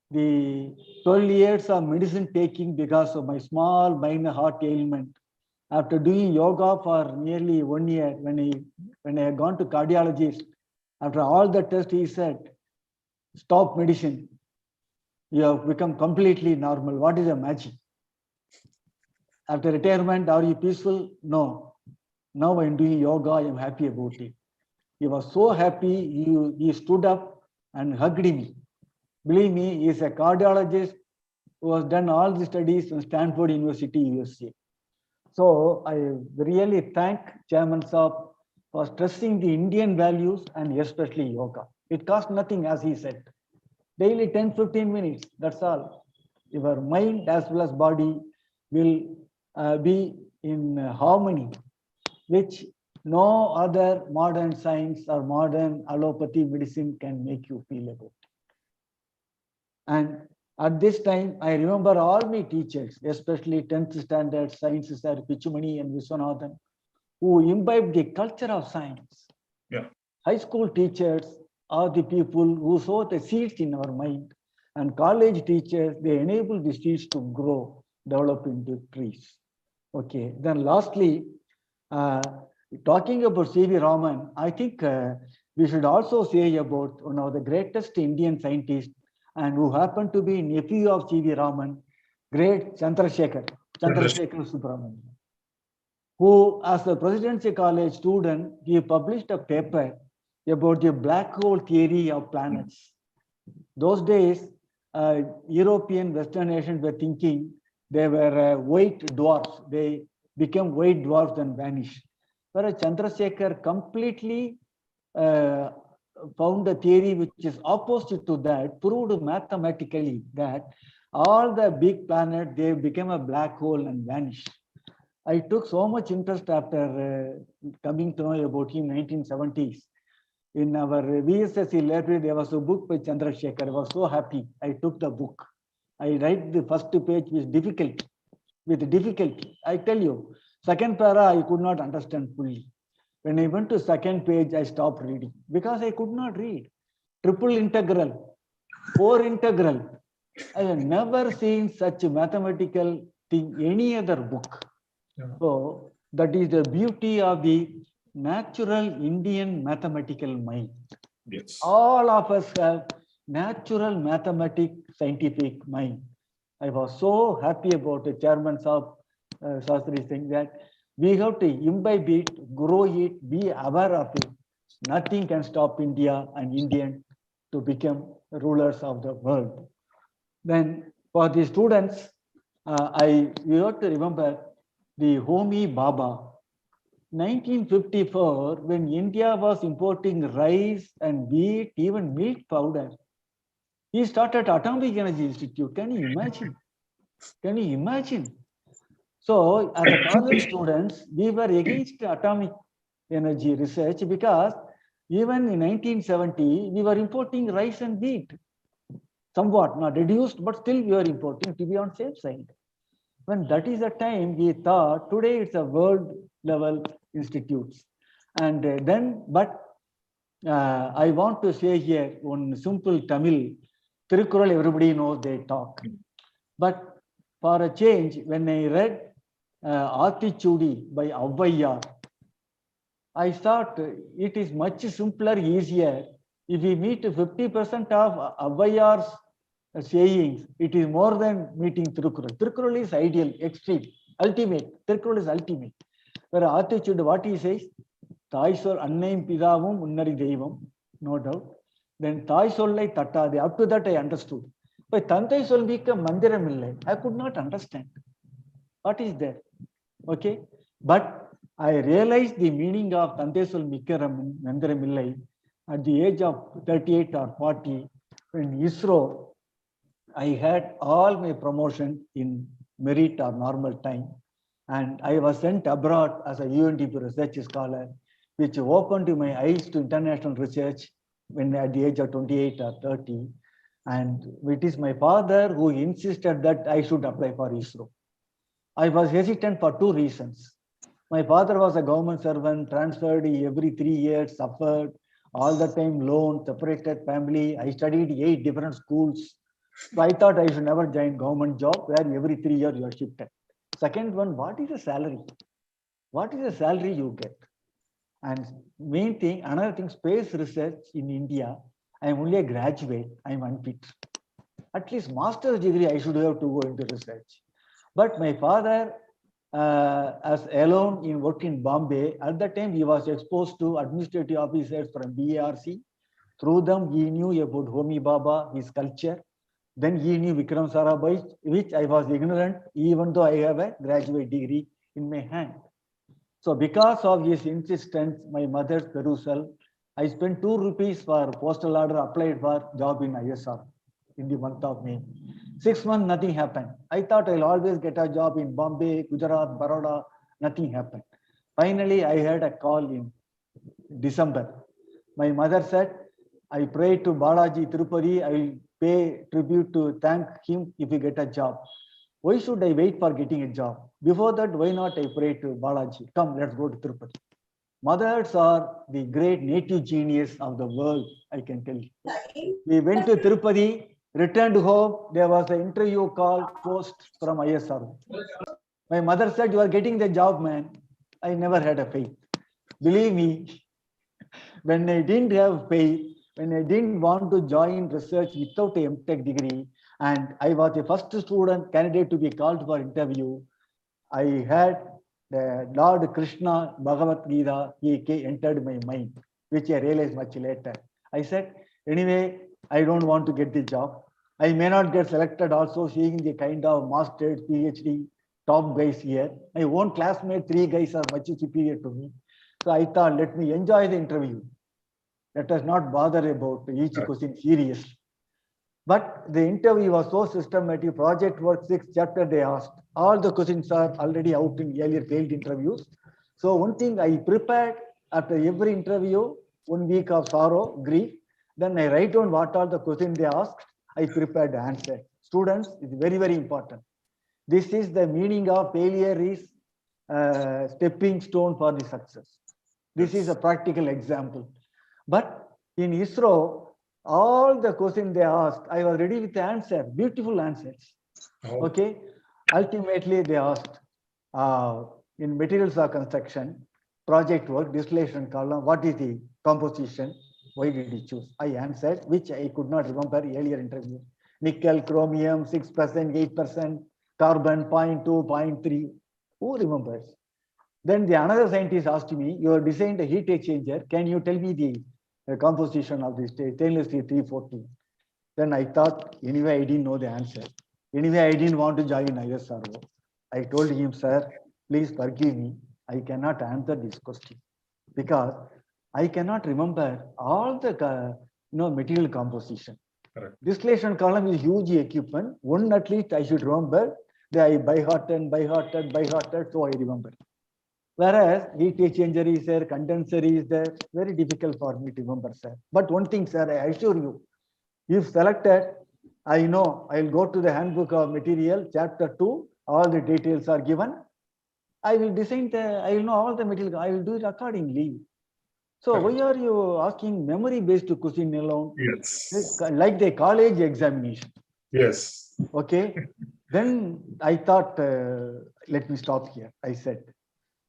Speaker 6: the 12 years of medicine taking because of my small minor heart ailment. After doing yoga for nearly 1 year, when I had gone to cardiologist, after all the tests, he said, stop medicine. You have become completely normal. What is the magic? After retirement, are you peaceful? No. Now I'm doing yoga. I am happy about it. He was so happy. He stood up and hugged me. Believe me, he is a cardiologist who has done all the studies in Stanford University, USA. So I really thank Chairman Saab for stressing the Indian values and especially yoga. It costs nothing, as he said. Daily 10-15 minutes, that's all. Your mind as well as body will be in harmony, which no other modern science or modern allopathy medicine can make you feel about. And at this time, I remember all my teachers, especially 10th standard science sir Pichumani and Viswanathan, who imbibed the culture of science.
Speaker 2: Yeah.
Speaker 6: High school teachers are the people who sow the seeds in our mind, and college teachers, they enable the seeds to grow, develop into trees. Okay, then lastly, talking about C.V. Raman, I think we should also say about one of the greatest Indian scientists, and who happened to be nephew of C.V. Raman, great Chandrasekhar Subramanian, who, as a presidency college student, he published a paper about the black hole theory of planets. Those days, European Western nations were thinking they were white dwarfs. They became white dwarfs and vanished. Whereas Chandrasekhar completely found a theory which is opposite to that, proved mathematically that all the big planets, they became a black hole and vanished. I took so much interest after coming to know about him in 1970s. In our VSSC library, there was a book by Chandrasekhar. I was so happy. I took the book. I write the first page with difficulty. I tell you, second para, I could not understand fully. When I went to second page, I stopped reading because I could not read. Triple integral, four integral. I have never seen such a mathematical thing, any other book. Yeah. So that is the beauty of the natural Indian mathematical mind.
Speaker 2: Yes.
Speaker 6: All of us have natural mathematic scientific mind. I was so happy about the chairman of Shastri saying that we have to imbibe it, grow it, be aware of it. Nothing can stop India and Indian to become rulers of the world. Then for the students, we have to remember the Homi Baba. 1954, when India was importing rice and wheat, even milk powder, he started Atomic Energy Institute. Can you imagine? Can you imagine? So, as a college students, we were against atomic energy research because Even in 1970, we were importing rice and wheat. Somewhat, not reduced, but still we were importing to be on safe side. When that is the time we thought, today it's a world level institutes. And I want to say here one simple Tamil, Tirukkural, everybody knows they talk. But for a change, when I read Aathichudi by Avvaiyar, I thought it is much simpler, easier. If we meet 50% of Avvaiyar's sayings, it is more than meeting Tirukkural. Tirukkural is ideal, extreme, ultimate. Tirukkural is ultimate. Where Aathichudi, what he says, Thai sol annayum pidavum unnari devam, no doubt. Then Thai sollai tattade. Up to that I understood. But Tanthai sol vikka mandiram illai. I could not understand. What is there? Okay. But I realized the meaning of Tanthai sol mikkaram mandiram illai at the age of 38 or 40 in ISRO. I had all my promotion in merit or normal time. And I was sent abroad as a UNDP research scholar, which opened my eyes to international research when at the age of 28 or 30. And it is my father who insisted that I should apply for ISRO. I was hesitant for two reasons. My father was a government servant, transferred every 3 years, suffered all the time, loan, separated family. I studied 8 different schools. So I thought I should never join government job where every 3 years you are shifted. Second one, what is the salary? What is the salary you get? And main thing, another thing, space research in India, I am only a graduate, I am unfit. At least master's degree, I should have to go into research. But my father, as alone in work in Bombay, at that time he was exposed to administrative officers from BARC. Through them, he knew about Homi Baba, his culture. Then he knew Vikram Sarabhai, which I was ignorant, even though I have a graduate degree in my hand. So because of his insistence, my mother's perusal, I spent 2 rupees for postal order, applied for job in ISR in the month of May. 6 months, nothing happened. I thought I'll always get a job in Bombay, Gujarat, Baroda, nothing happened. Finally, I had a call in December. My mother said, I prayed to Balaji Tirupati, I will pay tribute to thank him if you get a job. Why should I wait for getting a job? Before that, why not I pray to Balaji? Come, let's go to Tirupati. Mothers are the great native genius of the world, I can tell you. We went to Tirupati, returned home, there was an interview call post from ISR. My mother said, you are getting the job, man. I never had a faith. Believe me, when I didn't have faith, when I didn't want to join research without a MTech degree, and I was the first student candidate to be called for interview, I had the Lord Krishna Bhagavad Gita entered my mind, which I realized much later. I said, anyway, I don't want to get the job. I may not get selected also, seeing the kind of master's, PhD, top guys here. My own classmate, 3 guys are much superior to me. So I thought, let me enjoy the interview. Let us not bother about each question seriously. But the interview was so systematic, project work 6 chapter they asked. All the questions are already out in earlier failed interviews. So one thing I prepared after every interview, 1 week of sorrow, grief. Then I write down what are the questions they asked. I prepared the answer. Students, it's very, very important. This is the meaning of failure is stepping stone for the success. This is a practical example. But in ISRO, all the questions they asked, I was ready with the answer, beautiful answers. Okay. Ultimately, they asked in materials of construction, project work, distillation column, what is the composition? Why did he choose? I answered, which I could not remember earlier interview. Nickel, chromium, 6%, 8%, carbon, 0.2, 0.3. Who remembers? Then the another scientist asked me, you have designed a heat exchanger. Can you tell me the composition of this stainless steel 340? Then I thought, anyway, I didn't know the answer. Anyway, I didn't want to join ISRO. I told him, sir, please forgive me. I cannot answer this question because I cannot remember all the material composition. Correct. Distillation column is huge equipment. One at least I should remember. Then I by hearted, so I remember. Whereas heat exchanger is there, condenser is there. Very difficult for me to remember, sir. But one thing, sir, I assure you, if selected, I know I'll go to the handbook of material, chapter 2, all the details are given. I will design I will know all the material, I will do it accordingly. So why are you asking memory-based question alone?
Speaker 2: Yes.
Speaker 6: Like the college examination.
Speaker 2: Yes.
Speaker 6: Okay. Then I thought, let me stop here. I said,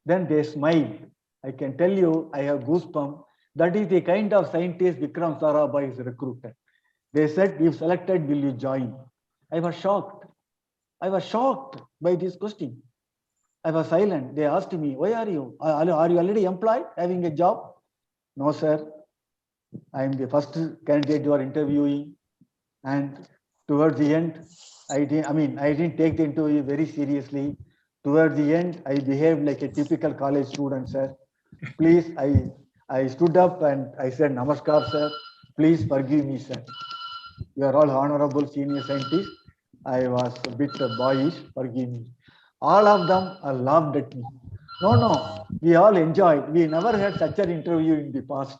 Speaker 6: then they smiled. I can tell you, I have goosebumps. That is the kind of scientist Vikram Sarabhai is recruited. They said, if selected, will you join? I was shocked. I was shocked by this question. I was silent. They asked me, why are you? Are you already employed, having a job? No, sir. I am the first candidate you are interviewing. And towards the end, I didn't take the interview very seriously. Towards the end, I behaved like a typical college student, sir. Please, I stood up and I said, Namaskar, sir. Please forgive me, sir. You are all honorable senior scientists. I was a bit boyish, forgive me. All of them laughed at me. No, we all enjoyed. We never had such an interview in the past.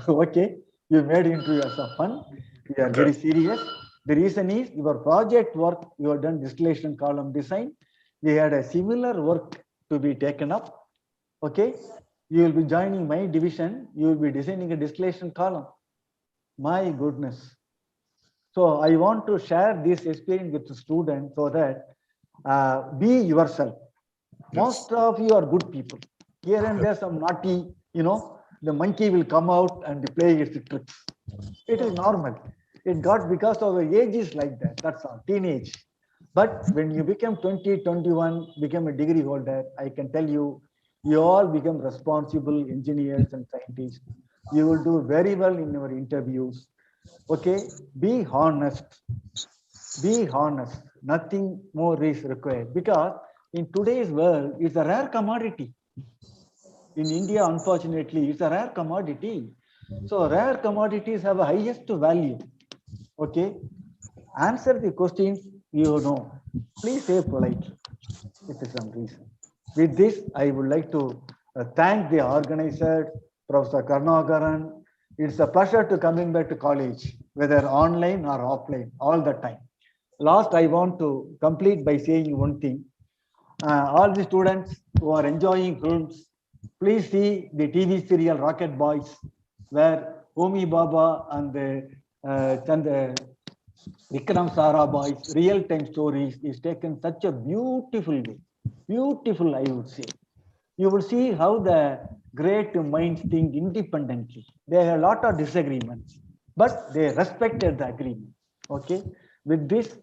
Speaker 6: Okay, you made interview as a fun. We are very serious. The reason is your project work, you have done distillation column design. We had a similar work to be taken up. Okay, you will be joining my division. You will be designing a distillation column. My goodness. So I want to share this experience with the students so that be yourself. Most of you are good people. Here and there some naughty, the monkey will come out and play its tricks. It is normal. It got because of the age is like that. That's all, teenage. But when you become 20, 21, become a degree holder, I can tell you, you all become responsible engineers and scientists. You will do very well in your interviews. Okay, be honest. Be honest. Nothing more is required because in today's world, it's a rare commodity. In India, unfortunately, it's a rare commodity. So rare commodities have a highest value. Okay, answer the questions you know. Please say politely if there's some reason. With this, I would like to thank the organizer, Professor Karnagaran. It's a pleasure to coming back to college, whether online or offline, all the time. Last, I want to complete by saying one thing. All the students who are enjoying films, please see the TV serial Rocket Boys, where Homi Baba and the Vikram Sarabhai's real-time stories is taken such a beautiful way. Beautiful, I would say. You will see how the great minds think independently. They have a lot of disagreements, but they respected the agreement. Okay. With this,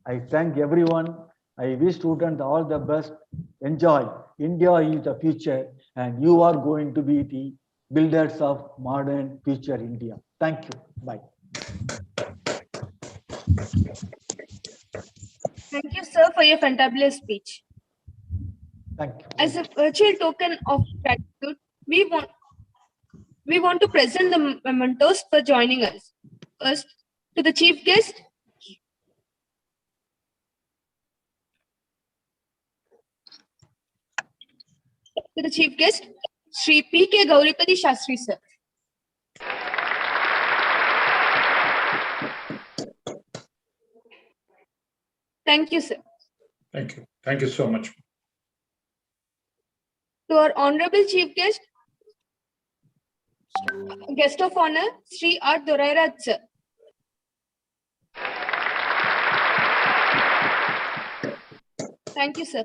Speaker 6: I thank everyone. I wish students all the best. Enjoy. India is the future, and you are going to be the builders of modern future India. Thank you. Bye.
Speaker 1: Thank you, sir, for your fantabulous speech.
Speaker 6: Thank you.
Speaker 1: As a virtual token of gratitude, we want to present the mementos for joining us. First, to the chief guest. To the chief guest, Sri P.K. Gauripati Shastri, sir. Thank you, sir.
Speaker 2: Thank you. Thank you so much.
Speaker 1: To our honorable chief guest, guest of honor, Sri R. Dorairaj, sir. Thank you, sir.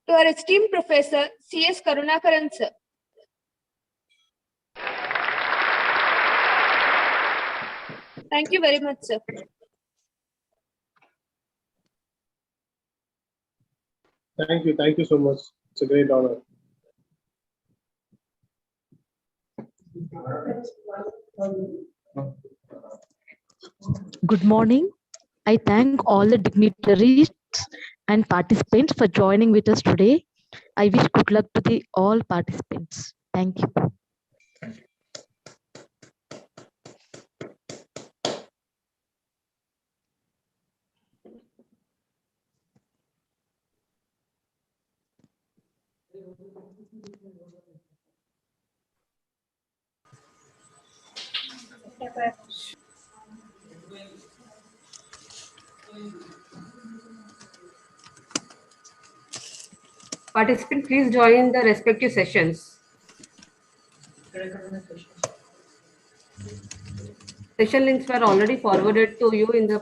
Speaker 1: To our esteemed professor, C.S. Karunakaran, sir. Thank you very much, sir.
Speaker 4: Thank you so much. It's a great honor.
Speaker 11: Good morning. I thank all the dignitaries and participants for joining with us today. I wish good luck to all participants. Thank you.
Speaker 2: Thank you.
Speaker 1: Participants, please join the respective sessions. Session links were already forwarded to you in the